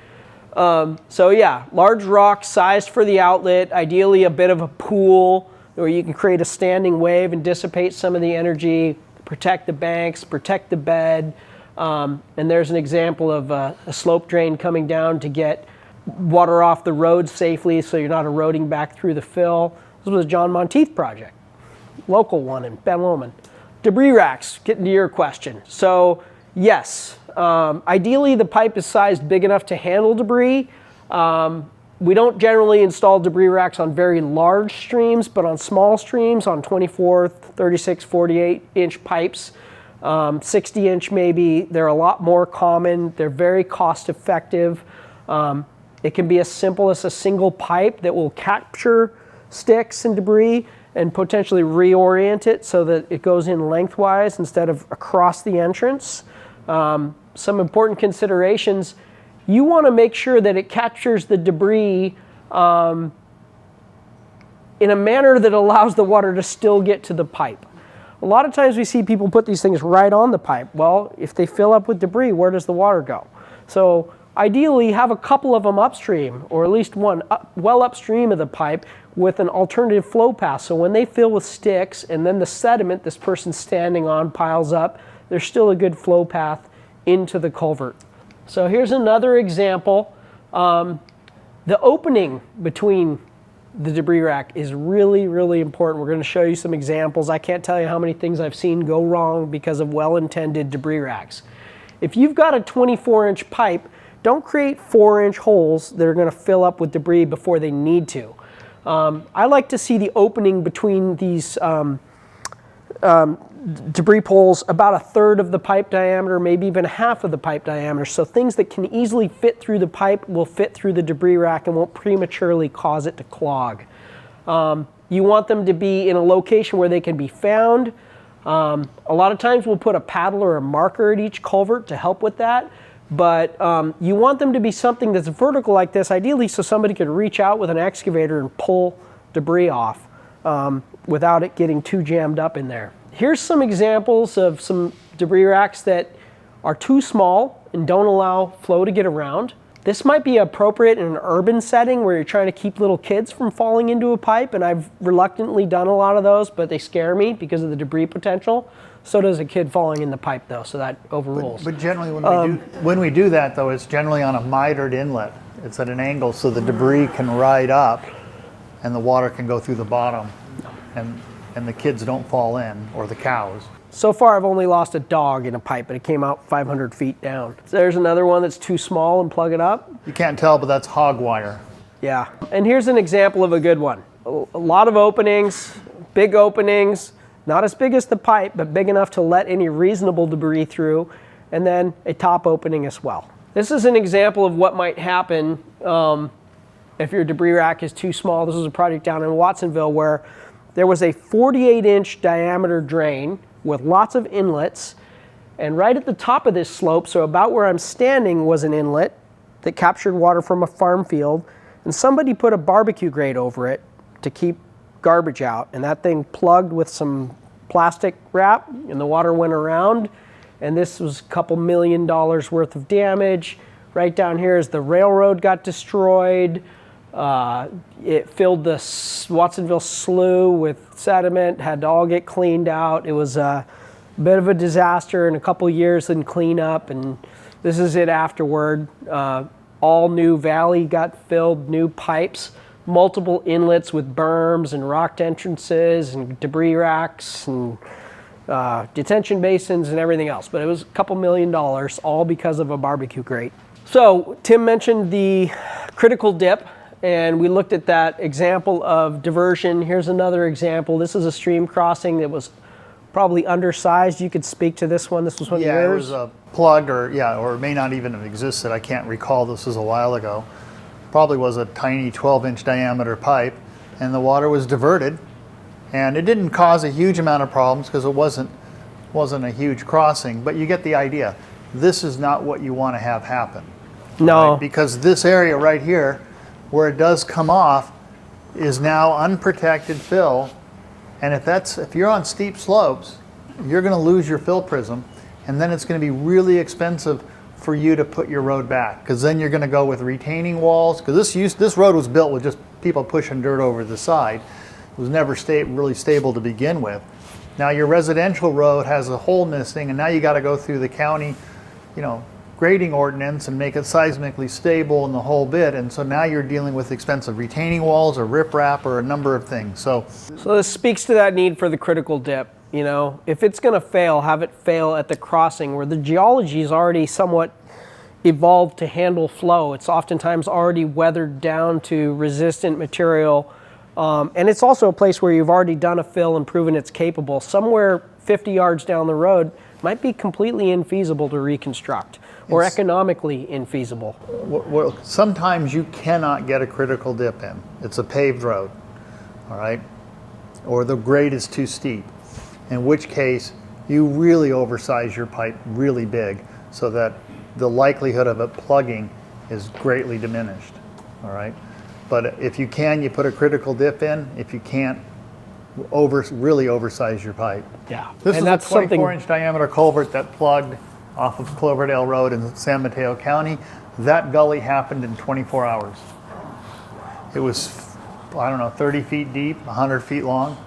So yeah, large rock sized for the outlet, ideally a bit of a pool where you can create a standing wave and dissipate some of the energy, protect the banks, protect the bed. And there's an example of a slope drain coming down to get water off the road safely so you're not eroding back through the fill. This was a John Monteith project, local one in Ben Lomond. Debris racks, getting to your question. So yes, ideally the pipe is sized big enough to handle debris. We don't generally install debris racks on very large streams, but on small streams, on 24, 36, 48 inch pipes, 60 inch maybe, they're a lot more common. They're very cost effective. It can be as simple as a single pipe that will capture sticks and debris and potentially reorient it so that it goes in lengthwise instead of across the entrance. Some important considerations: you want to make sure that it captures the debris in a manner that allows the water to still get to the pipe. A lot of times we see people put these things right on the pipe. Well, if they fill up with debris, where does the water go? So ideally, have a couple of them upstream, or at least one well upstream of the pipe with an alternative flow path. So when they fill with sticks and then the sediment this person's standing on piles up, there's still a good flow path into the culvert. So here's another example. The opening between the debris rack is really, really important. We're going to show you some examples. I can't tell you how many things I've seen go wrong because of well-intended debris racks. If you've got a 24-inch pipe, don't create 4-inch holes that are going to fill up with debris before they need to. I like to see the opening between these debris poles about 1/3 of the pipe diameter, maybe even half of the pipe diameter. So things that can easily fit through the pipe will fit through the debris rack and won't prematurely cause it to clog. You want them to be in a location where they can be found. A lot of times we'll put a paddle or a marker at each culvert to help with that. But you want them to be something that's vertical like this, ideally so somebody could reach out with an excavator and pull debris off without it getting too jammed up in there. Here's some examples of some debris racks that are too small and don't allow flow to get around. This might be appropriate in an urban setting where you're trying to keep little kids from falling into a pipe, and I've reluctantly done a lot of those, but they scare me because of the debris potential. So does a kid falling in the pipe, though, so that overrules. But generally, when we do that, though, it's generally on a mitered inlet. It's at an angle so the debris can ride up and the water can go through the bottom, and the kids don't fall in, or the cows. So far, I've only lost a dog in a pipe, but it came out 500 feet down. So there's another one that's too small and plug it up. You can't tell, but that's hog wire. Yeah, and here's an example of a good one. A lot of openings, big openings, not as big as the pipe, but big enough to let any reasonable debris through, and then a top opening as well. This is an example of what might happen if your debris rack is too small. This was a project down in Watsonville where there was a 48-inch diameter drain with lots of inlets, and right at the top of this slope, so about where I'm standing, was an inlet that captured water from a farm field, and somebody put a barbecue grate over it to keep garbage out, and that thing plugged with some plastic wrap, and the water went around, and this was a couple $1 million worth of damage. Right down here is the railroad got destroyed. It filled the Watsonville slough with sediment, had to all get cleaned out. It was a bit of a disaster in a couple years in cleanup, and this is it afterward. All new valley got filled, new pipes, multiple inlets with berms and rocked entrances and debris racks and detention basins and everything else. But it was a couple $1 million, all because of a barbecue grate. So Tim mentioned the critical dip, and we looked at that example of diversion. Here's another example. This is a stream crossing that was probably undersized. You could speak to this one. This was one of yours. Yeah, it was a plug, or it may not even have existed. I can't recall. This was a while ago. Probably was a tiny 12-inch diameter pipe, and the water was diverted, and it didn't cause a huge amount of problems because it wasn't a huge crossing. But you get the idea. This is not what you want to have happen. No. Right? Because this area right here, where it does come off, is now unprotected fill, and if you're on steep slopes, you're going to lose your fill prism, and then it's going to be really expensive for you to put your road back, because then you're going to go with retaining walls, because this road was built with just people pushing dirt over the side. It was never really stable to begin with. Now your residential road has a hole in this thing, and now you got to go through the county, grading ordinance and make it seismically stable and the whole bit, and so now you're dealing with expensive retaining walls or riprap or a number of things. So this speaks to that need for the critical dip. If it's going to fail, have it fail at the crossing where the geology is already somewhat evolved to handle flow. It's oftentimes already weathered down to resistant material, and it's also a place where you've already done a fill and proven it's capable. Somewhere 50 yards down the road might be completely infeasible to reconstruct, or economically infeasible. Well, sometimes you cannot get a critical dip in. It's a paved road, all right? Or the grade is too steep, in which case you really oversize your pipe really big so that the likelihood of it plugging is greatly diminished, all right? But if you can, you put a critical dip in. If you can't, really oversize your pipe. Yeah. This and is that's a 24-inch diameter culvert that plugged off of Cloverdale Road in San Mateo County. That gully happened in 24 hours. It was, 30 feet deep, 100 feet long.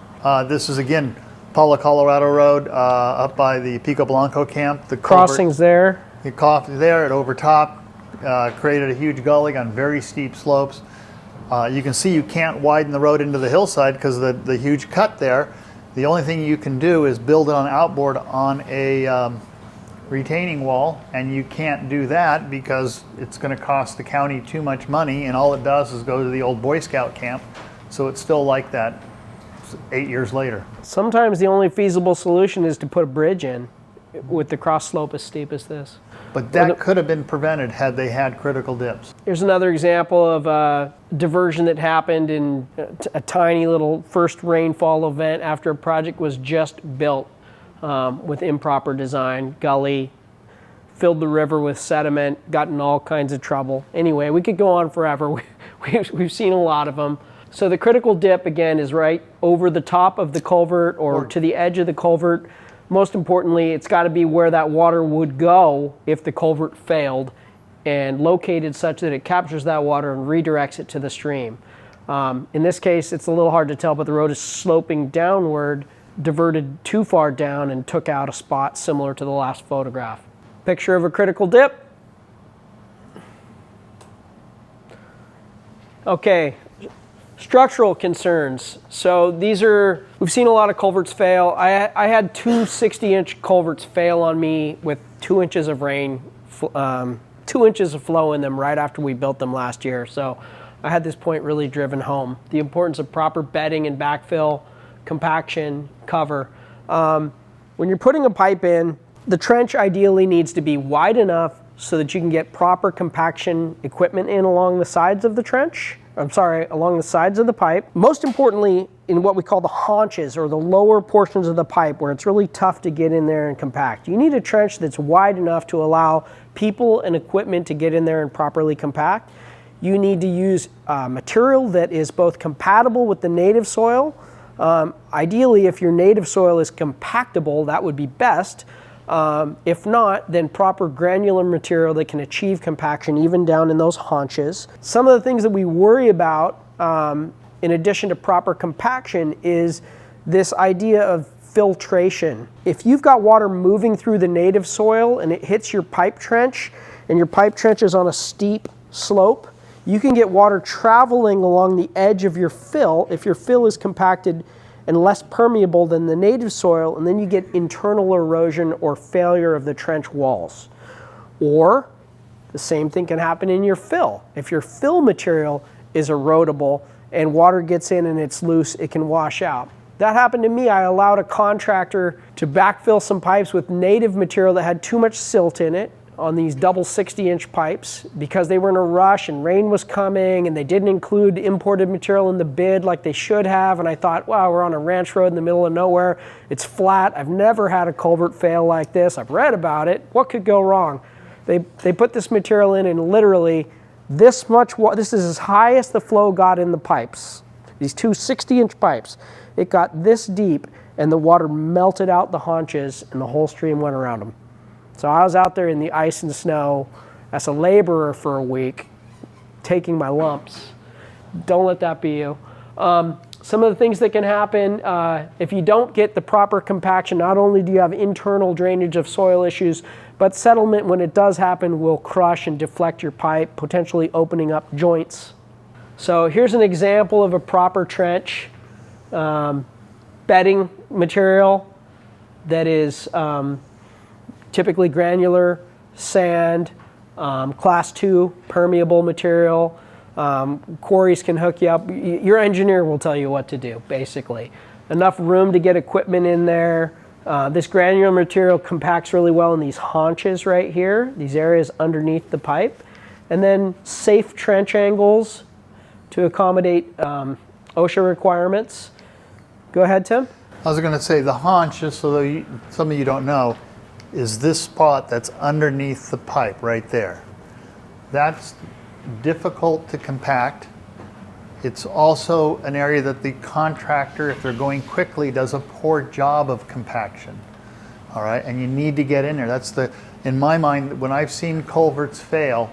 This is, again, Paula, Colorado Road, up by the Pico Blanco camp. The crossings there. It coughed there, it overtopped, created a huge gully on very steep slopes. You can see you can't widen the road into the hillside because of the huge cut there. The only thing you can do is build it on outboard on a retaining wall, and you can't do that because it's going to cost the county too much money, and all it does is go to the old Boy Scout camp. So it's still like that 8 years later. Sometimes the only feasible solution is to put a bridge in with the cross slope as steep as this. But that could have been prevented had they had critical dips. Here's another example of a diversion that happened in a tiny little first rainfall event after a project was just built with improper design. Gully, filled the river with sediment, got in all kinds of trouble. Anyway, we could go on forever. We've seen a lot of them. So the critical dip, again, is right over the top of the culvert or to the edge of the culvert. Most importantly, it's got to be where that water would go if the culvert failed, and located such that it captures that water and redirects it to the stream. In this case, it's a little hard to tell, but the road is sloping downward, diverted too far down, and took out a spot similar to the last photograph. Picture of a critical dip. Okay. Structural concerns. So these are, we've seen a lot of culverts fail. I had two 60-inch culverts fail on me with 2 inches of rain, 2 inches of flow in them right after we built them last year. So I had this point really driven home. The importance of proper bedding and backfill, compaction, cover. When you're putting a pipe in, the trench ideally needs to be wide enough so that you can get proper compaction equipment in along the sides of the trench. Along the sides of the pipe. Most importantly, in what we call the haunches, or the lower portions of the pipe, where it's really tough to get in there and compact. You need a trench that's wide enough to allow people and equipment to get in there and properly compact. You need to use material that is both compatible with the native soil. Ideally, if your native soil is compactable, that would be best. If not, then proper granular material that can achieve compaction even down in those haunches. Some of the things that we worry about, in addition to proper compaction, is this idea of filtration. If you've got water moving through the native soil and it hits your pipe trench, and your pipe trench is on a steep slope, you can get water traveling along the edge of your fill if your fill is compacted and less permeable than the native soil, and then you get internal erosion or failure of the trench walls. Or the same thing can happen in your fill. If your fill material is erodible and water gets in and it's loose, it can wash out. That happened to me. I allowed a contractor to backfill some pipes with native material that had too much silt in it on these double 60-inch pipes because they were in a rush and rain was coming and they didn't include imported material in the bid like they should have. And I thought, wow, we're on a ranch road in the middle of nowhere. It's flat. I've never had a culvert fail like this. I've read about it. What could go wrong? They put this material in and literally this much water, this is as high as the flow got in the pipes. These two 60-inch pipes. It got this deep and the water melted out the haunches and the whole stream went around them. So I was out there in the ice and snow as a laborer for a week, taking my lumps. Don't let that be you. Some of the things that can happen, if you don't get the proper compaction, not only do you have internal drainage of soil issues, but settlement, when it does happen, will crush and deflect your pipe, potentially opening up joints. So here's an example of a proper trench. Bedding material that is typically granular, sand, class 2 permeable material. Quarries can hook you up. Your engineer will tell you what to do, basically. Enough room to get equipment in there. This granular material compacts really well in these haunches right here, these areas underneath the pipe. And then safe trench angles to accommodate OSHA requirements. Go ahead, Tim. I was going to say the haunch, just so that some of you don't know, is this spot that's underneath the pipe right there. That's difficult to compact. It's also an area that the contractor, if they're going quickly, does a poor job of compaction. All right, and you need to get in there. That's in my mind, when I've seen culverts fail,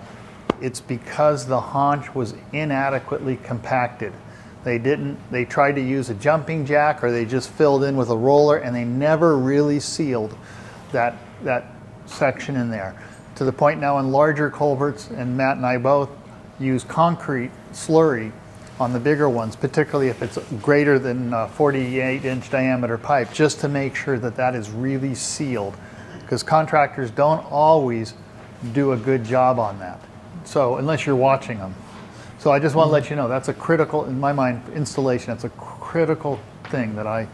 it's because the haunch was inadequately compacted. They tried to use a jumping jack or they just filled in with a roller and they never really sealed that section in there. To the point now in larger culverts, and Matt and I both use concrete slurry on the bigger ones, particularly if it's greater than 48-inch diameter pipe, just to make sure that that is really sealed, because contractors don't always do a good job on that. So unless you're watching them. So I just want to let you know, that's a critical, in my mind, installation, that's a critical thing that I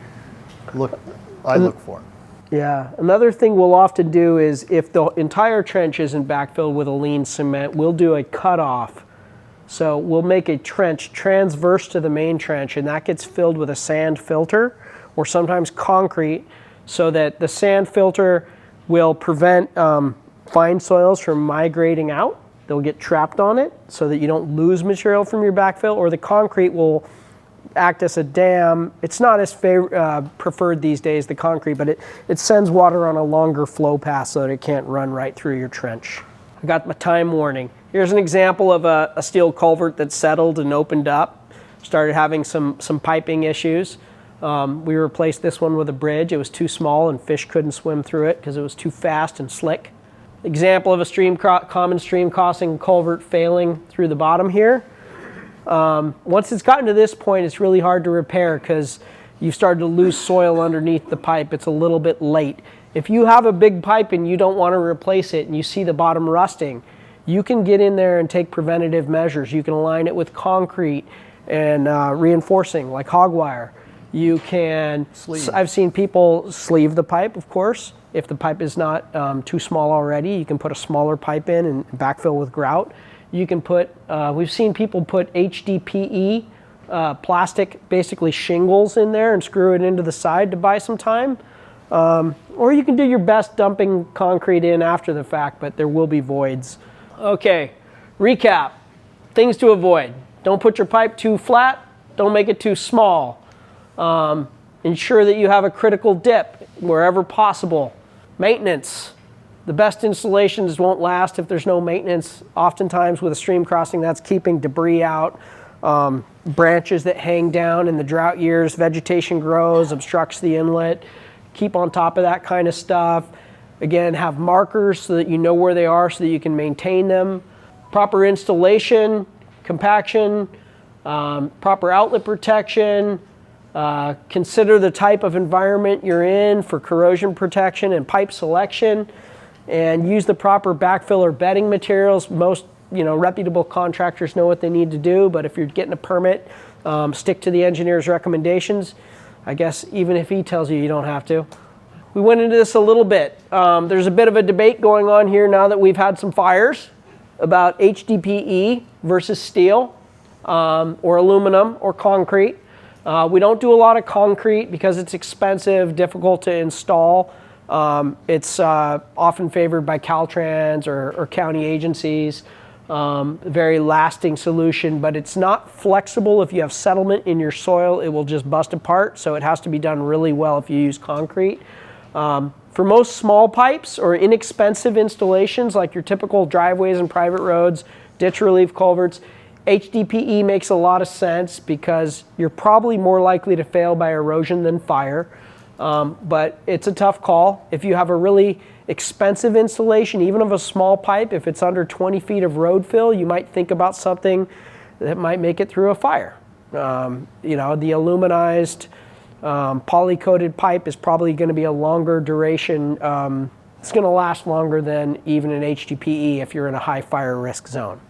look for. Yeah, another thing we'll often do is if the entire trench isn't backfilled with a lean cement, we'll do a cutoff. So we'll make a trench transverse to the main trench, and that gets filled with a sand filter or sometimes concrete, so that the sand filter will prevent fine soils from migrating out. They'll get trapped on it so that you don't lose material from your backfill, or the concrete will act as a dam. It's not as preferred these days, the concrete, but it sends water on a longer flow path so that it can't run right through your trench. I got my time warning. Here's an example of a steel culvert that settled and opened up, started having some piping issues. We replaced this one with a bridge. It was too small and fish couldn't swim through it because it was too fast and slick. Example of a common stream crossing culvert failing through the bottom here. Once it's gotten to this point, it's really hard to repair because you've started to lose soil underneath the pipe. It's a little bit late. If you have a big pipe and you don't want to replace it and you see the bottom rusting, you can get in there and take preventative measures. You can align it with concrete and reinforcing like hog wire. You can, I've seen people sleeve the pipe, of course. If the pipe is not too small already, you can put a smaller pipe in and backfill with grout. You can put, we've seen people put HDPE, plastic, basically shingles in there and screw it into the side to buy some time. Or you can do your best dumping concrete in after the fact, but there will be voids. Okay, recap, things to avoid. Don't put your pipe too flat, don't make it too small. Ensure that you have a critical dip wherever possible. Maintenance. The best installations won't last if there's no maintenance. Oftentimes with a stream crossing, that's keeping debris out, branches that hang down in the drought years, vegetation grows, obstructs the inlet. Keep on top of that kind of stuff. Again, have markers so that you know where they are so that you can maintain them. Proper installation, compaction, proper outlet protection. Consider the type of environment you're in for corrosion protection and pipe selection, and use the proper backfill or bedding materials. Most reputable contractors know what they need to do, but if you're getting a permit, stick to the engineer's recommendations. I guess even if he tells you, you don't have to. We went into this a little bit. There's a bit of a debate going on here now that we've had some fires about HDPE versus steel, or aluminum or concrete. We don't do a lot of concrete because it's expensive, difficult to install. It's often favored by Caltrans or county agencies. Very lasting solution, but it's not flexible. If you have settlement in your soil, it will just bust apart, so it has to be done really well if you use concrete. For most small pipes or inexpensive installations like your typical driveways and private roads, ditch relief culverts, HDPE makes a lot of sense because you're probably more likely to fail by erosion than fire. But it's a tough call. If you have a really expensive installation, even of a small pipe, if it's under 20 feet of road fill, you might think about something that might make it through a fire. The aluminized poly-coated pipe is probably going to be a longer duration. It's going to last longer than even an HDPE if you're in a high fire risk zone.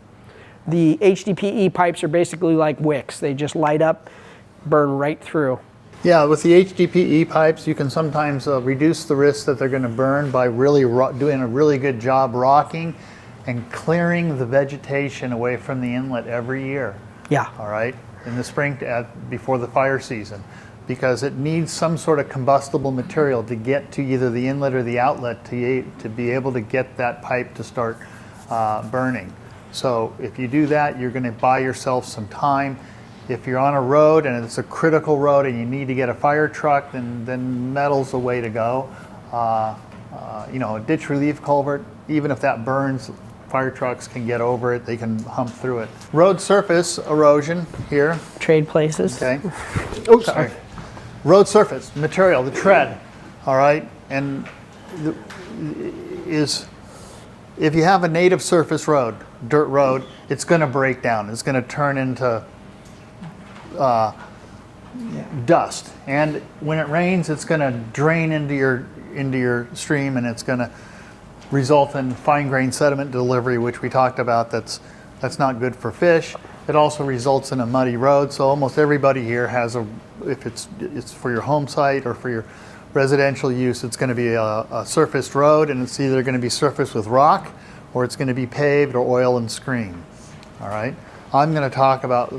The HDPE pipes are basically like wicks. They just light up, burn right through. Yeah, with the HDPE pipes, you can sometimes reduce the risk that they're going to burn by really doing a really good job rocking and clearing the vegetation away from the inlet every year. Yeah. All right, in the spring before the fire season, because it needs some sort of combustible material to get to either the inlet or the outlet to be able to get that pipe to start burning. So if you do that, you're going to buy yourself some time. If you're on a road and it's a critical road and you need to get a fire truck, then metal's the way to go. A ditch relief culvert, even if that burns, fire trucks can get over it. They can hump through it. Road surface erosion here. Trade places. Okay. Oh, sorry. Road surface material, the tread. All right, and if you have a native surface road, dirt road, it's going to break down. It's going to turn into dust. And when it rains, it's going to drain into your stream, and it's going to result in fine-grained sediment delivery, which we talked about. That's not good for fish. It also results in a muddy road. So almost everybody here has if it's for your home site or for your residential use, it's going to be a surfaced road, and it's either going to be surfaced with rock, or it's going to be paved or oil and screen. All right. I'm going to talk about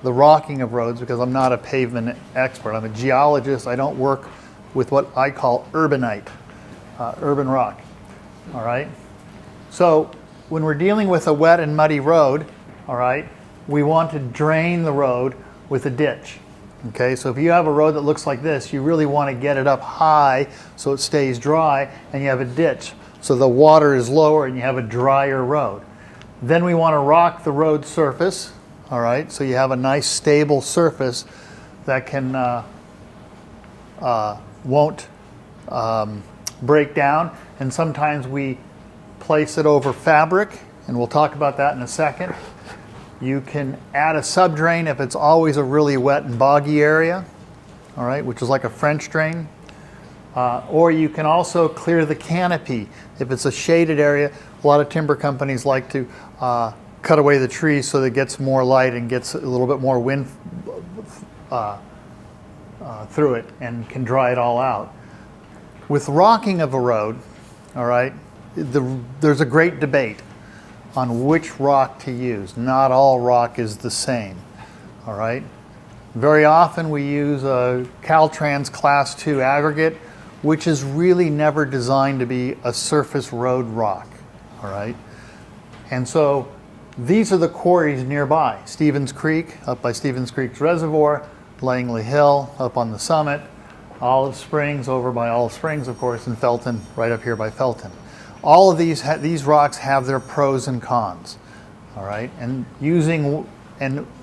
the rocking of roads because I'm not a pavement expert. I'm a geologist. I don't work with what I call urbanite, urban rock. All right. So when we're dealing with a wet and muddy road, all right, we want to drain the road with a ditch. Okay, so if you have a road that looks like this, you really want to get it up high so it stays dry, and you have a ditch so the water is lower and you have a drier road. Then we want to rock the road surface, all right, so you have a nice stable surface that can won't break down, and sometimes we place it over fabric, and we'll talk about that in a second. You can add a subdrain if it's always a really wet and boggy area, all right, which is like a French drain. Or you can also clear the canopy. If it's a shaded area, a lot of timber companies like to cut away the trees so that it gets more light and gets a little bit more wind through it and can dry it all out. With rocking of a road, all right, there's a great debate on which rock to use. Not all rock is the same, all right? Very often we use a Caltrans Class 2 aggregate, which is really never designed to be a surface road rock, all right? And so these are the quarries nearby. Stevens Creek, up by Stevens Creek's reservoir, Langley Hill, up on the summit, Olive Springs, over by Olive Springs, of course, and Felton, right up here by Felton. All of these rocks have their pros and cons, all right? And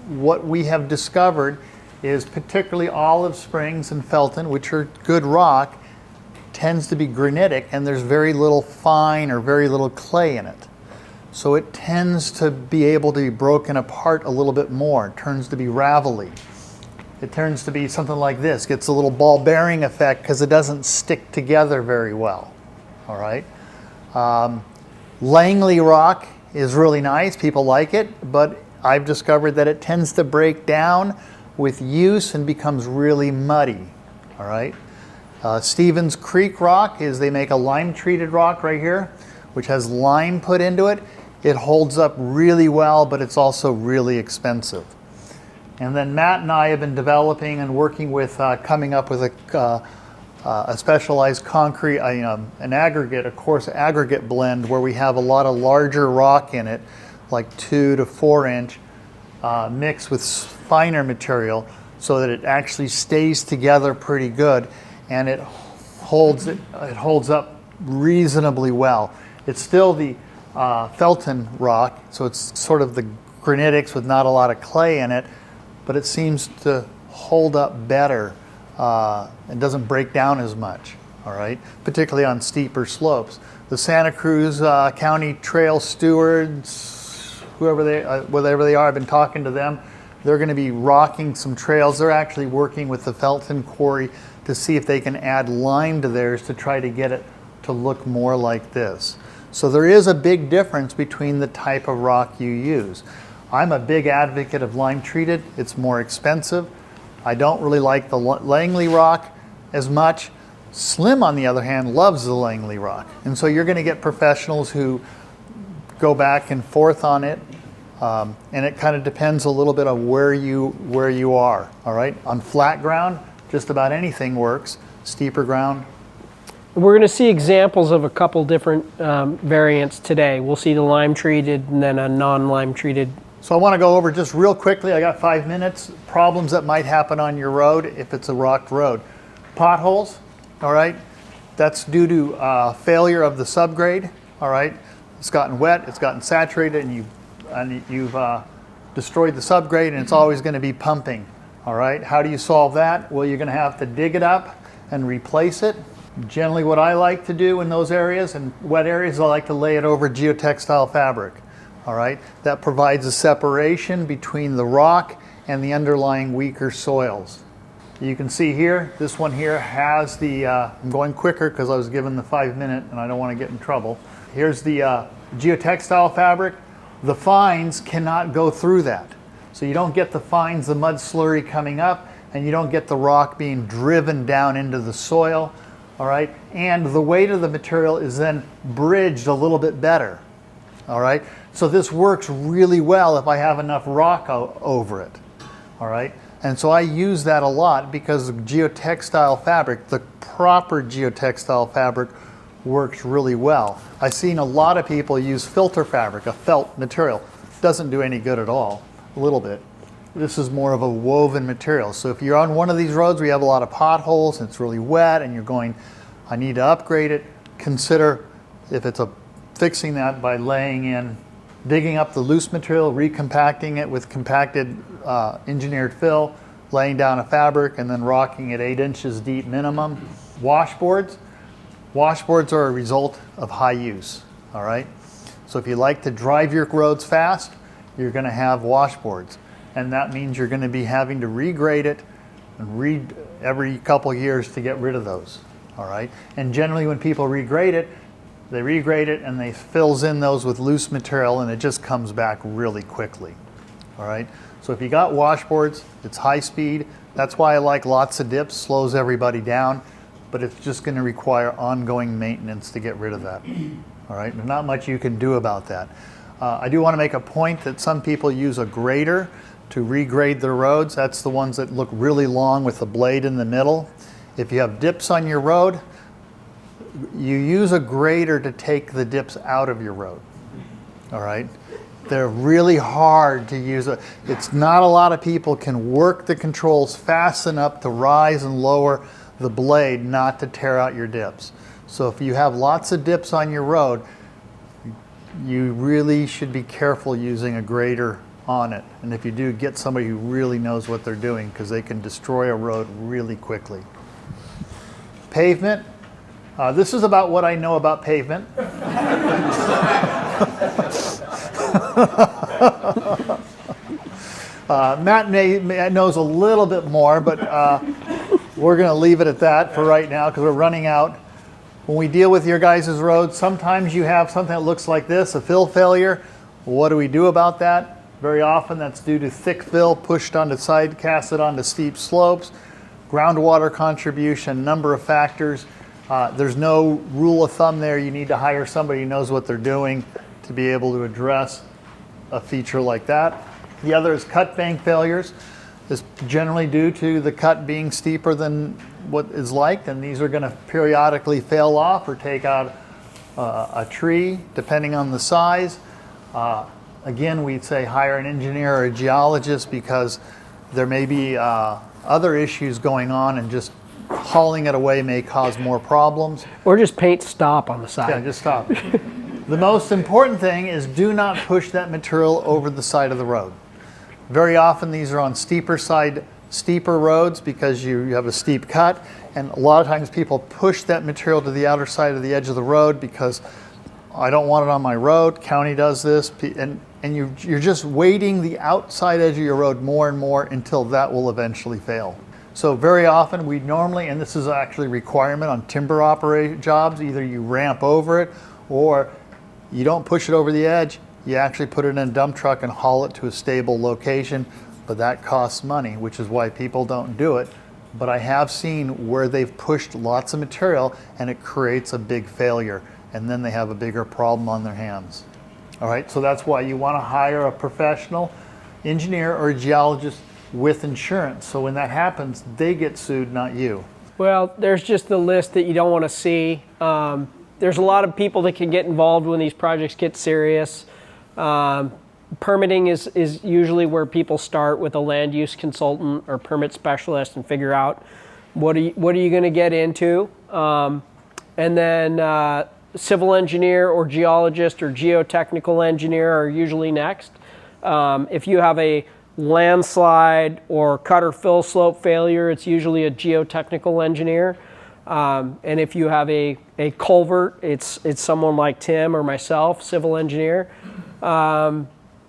what we have discovered is particularly Olive Springs and Felton, which are good rock, tends to be granitic, and there's very little fine or very little clay in it. So it tends to be able to be broken apart a little bit more. It turns to be ravelly. It turns to be something like this, gets a little ball bearing effect because it doesn't stick together very well, all right? Langley rock is really nice. People like it, but I've discovered that it tends to break down with use and becomes really muddy. All right. Stevens Creek rock they make a lime-treated rock right here, which has lime put into it. It holds up really well, but it's also really expensive. And then Matt and I have been developing and working with coming up with a specialized concrete, an aggregate, a coarse aggregate blend where we have a lot of larger rock in it, like 2 to 4 inch, mixed with finer material so that it actually stays together pretty good, and it holds up reasonably well. It's still the Felton rock, so it's sort of the granitics with not a lot of clay in it, but it seems to hold up better. It doesn't break down as much, all right, particularly on steeper slopes. The Santa Cruz County Trail Stewards, whatever they are, I've been talking to them. They're going to be rocking some trails. They're actually working with the Felton Quarry to see if they can add lime to theirs to try to get it to look more like this. So there is a big difference between the type of rock you use. I'm a big advocate of lime treated. It's more expensive. I don't really like the Langley rock as much. Slim, on the other hand, loves the Langley rock. And so you're going to get professionals who go back and forth on it. And it kind of depends a little bit on where you are, all right? On flat ground, just about anything works. Steeper ground. We're going to see examples of a couple different variants today. We'll see the lime treated and then a non-lime treated. So I want to go over just real quickly, I got 5 minutes, problems that might happen on your road if it's a rocked road. Potholes, all right? That's due to failure of the subgrade, all right? It's gotten wet, it's gotten saturated, and you've destroyed the subgrade, and it's always going to be pumping, all right? How do you solve that? Well, you're going to have to dig it up and replace it. Generally what I like to do in those areas, and wet areas, I like to lay it over geotextile fabric. All right, that provides a separation between the rock and the underlying weaker soils. You can see here, this one here has the, I'm going quicker because I was given the 5-minute and I don't want to get in trouble. Here's the geotextile fabric. The fines cannot go through that. So you don't get the fines, the mud slurry coming up, and you don't get the rock being driven down into the soil, all right? And the weight of the material is then bridged a little bit better, all right? So this works really well if I have enough rock over it, all right? And so I use that a lot because the geotextile fabric, the proper geotextile fabric, works really well. I've seen a lot of people use filter fabric, a felt material. Doesn't do any good at all, a little bit. This is more of a woven material. So if you're on one of these roads where you have a lot of potholes and it's really wet and you're going, I need to upgrade it, consider if it's fixing that by laying in, digging up the loose material, recompacting it with compacted engineered fill, laying down a fabric and then rocking it 8 inches deep minimum. Washboards. Washboards are a result of high use, all right? So if you like to drive your roads fast, you're gonna have washboards. And that means you're gonna be having to regrade it and every couple years to get rid of those, all right? And generally when people regrade it, they regrade it and they fills in those with loose material and it just comes back really quickly, all right? So if you got washboards, it's high speed. That's why I like lots of dips, slows everybody down, but it's just gonna require ongoing maintenance to get rid of that, all right? There's not much you can do about that. I do wanna make a point that some people use a grader to regrade their roads. That's the ones that look really long with the blade in the middle. If you have dips on your road, you use a grader to take the dips out of your road, all right? They're really hard to use. It's not a lot of people can work the controls fast enough to rise and lower the blade not to tear out your dips. So if you have lots of dips on your road, you really should be careful using a grader on it. And if you do, get somebody who really knows what they're doing because they can destroy a road really quickly. Pavement. This is about what I know about pavement. Matt knows a little bit more, but we're going to leave it at that for right now because we're running out. When we deal with your guys' roads, sometimes you have something that looks like this, a fill failure. What do we do about that? Very often that's due to thick fill pushed onto side, casted onto steep slopes, groundwater contribution, number of factors. There's no rule of thumb there. You need to hire somebody who knows what they're doing to be able to address a feature like that. The other is cut bank failures. This is generally due to the cut being steeper than what is liked, and these are going to periodically fail off or take out a tree, depending on the size. Again, we'd say hire an engineer or a geologist because there may be other issues going on, and just hauling it away may cause more problems. Or just paint stop on the side. Yeah, just stop. The most important thing is do not push that material over the side of the road. Very often these are on steeper roads because you have a steep cut, and a lot of times people push that material to the outer side of the edge of the road because I don't want it on my road, county does this, and you're just weighting the outside edge of your road more and more until that will eventually fail. So very often we normally, and this is actually a requirement on timber operate jobs, either you ramp over it or you don't push it over the edge, you actually put it in a dump truck and haul it to a stable location, but that costs money, which is why people don't do it. But I have seen where they've pushed lots of material and it creates a big failure, and then they have a bigger problem on their hands. All right, so that's why you want to hire a professional engineer or a geologist with insurance. So when that happens, they get sued, not you. Well, there's just the list that you don't want to see. There's a lot of people that can get involved when these projects get serious. Permitting is usually where people start with a land use consultant or permit specialist and figure out what are you going to get into. And then civil engineer or geologist or geotechnical engineer are usually next. If you have a landslide or cut or fill slope failure, it's usually a geotechnical engineer. And if you have a culvert, it's someone like Tim or myself, civil engineer.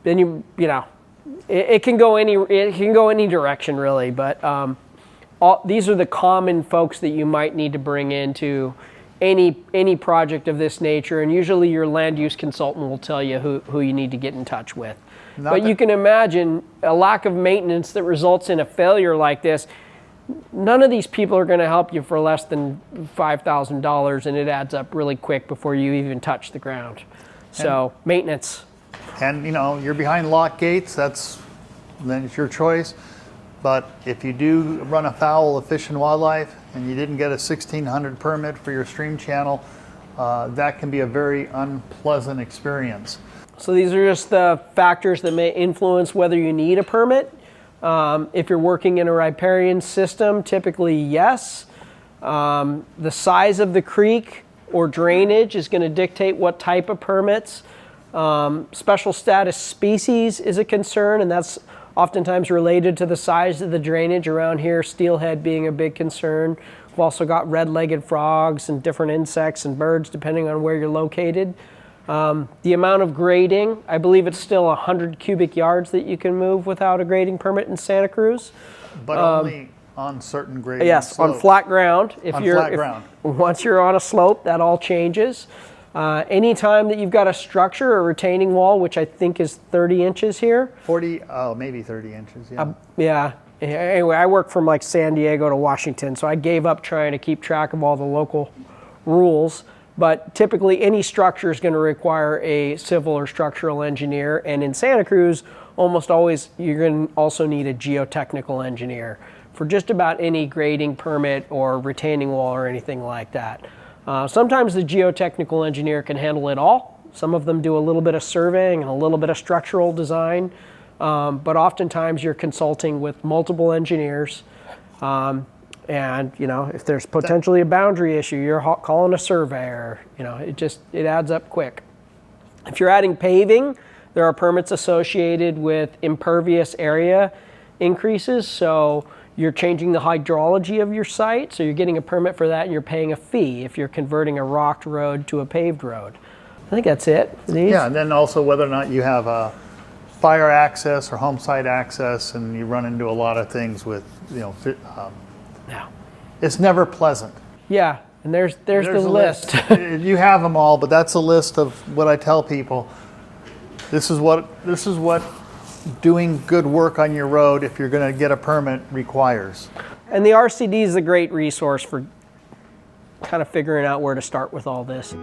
Then you know, it can go any direction really, but these are the common folks that you might need to bring into any project of this nature, and usually your land use consultant will tell you who you need to get in touch with. But you can imagine a lack of maintenance that results in a failure like this. None of these people are going to help you for less than $5,000, and it adds up really quick before you even touch the ground. So maintenance. And you know, you're behind lock gates, then it's your choice. But if you do run afoul of fish and wildlife and you didn't get a 1600 permit for your stream channel, that can be a very unpleasant experience. So these are just the factors that may influence whether you need a permit. If you're working in a riparian system, typically yes. The size of the creek or drainage is going to dictate what type of permits. Special status species is a concern, and that's oftentimes related to the size of the drainage around here, steelhead being a big concern. We've also got red-legged frogs and different insects and birds depending on where you're located. The amount of grading, I believe it's still 100 cubic yards that you can move without a grading permit in Santa Cruz. But only on certain grades. Yes, on flat ground. Once you're on a slope, that all changes. Anytime that you've got a structure or retaining wall, which I think is 30 inches here. Maybe 30 inches, yeah. Yeah. Anyway, I work from like San Diego to Washington, so I gave up trying to keep track of all the local rules. But typically any structure is going to require a civil or structural engineer. And in Santa Cruz, almost always you're going to also need a geotechnical engineer for just about any grading permit or retaining wall or anything like that. Sometimes the geotechnical engineer can handle it all. Some of them do a little bit of surveying and a little bit of structural design. But oftentimes you're consulting with multiple engineers. And you know, if there's potentially a boundary issue, you're calling a surveyor. You know, it adds up quick. If you're adding paving, there are permits associated with impervious area increases. So you're changing the hydrology of your site, so you're getting a permit for that, and you're paying a fee if you're converting a rocked road to a paved road. I think that's it for these. Yeah, and then also whether or not you have fire access or home site access, and you run into a lot of things with, you know, Yeah. It's never pleasant. Yeah, and there's the list. You have them all, but that's a list of what I tell people. This is what doing good work on your road, if you're going to get a permit, requires. And the RCD is a great resource for kind of figuring out where to start with all this.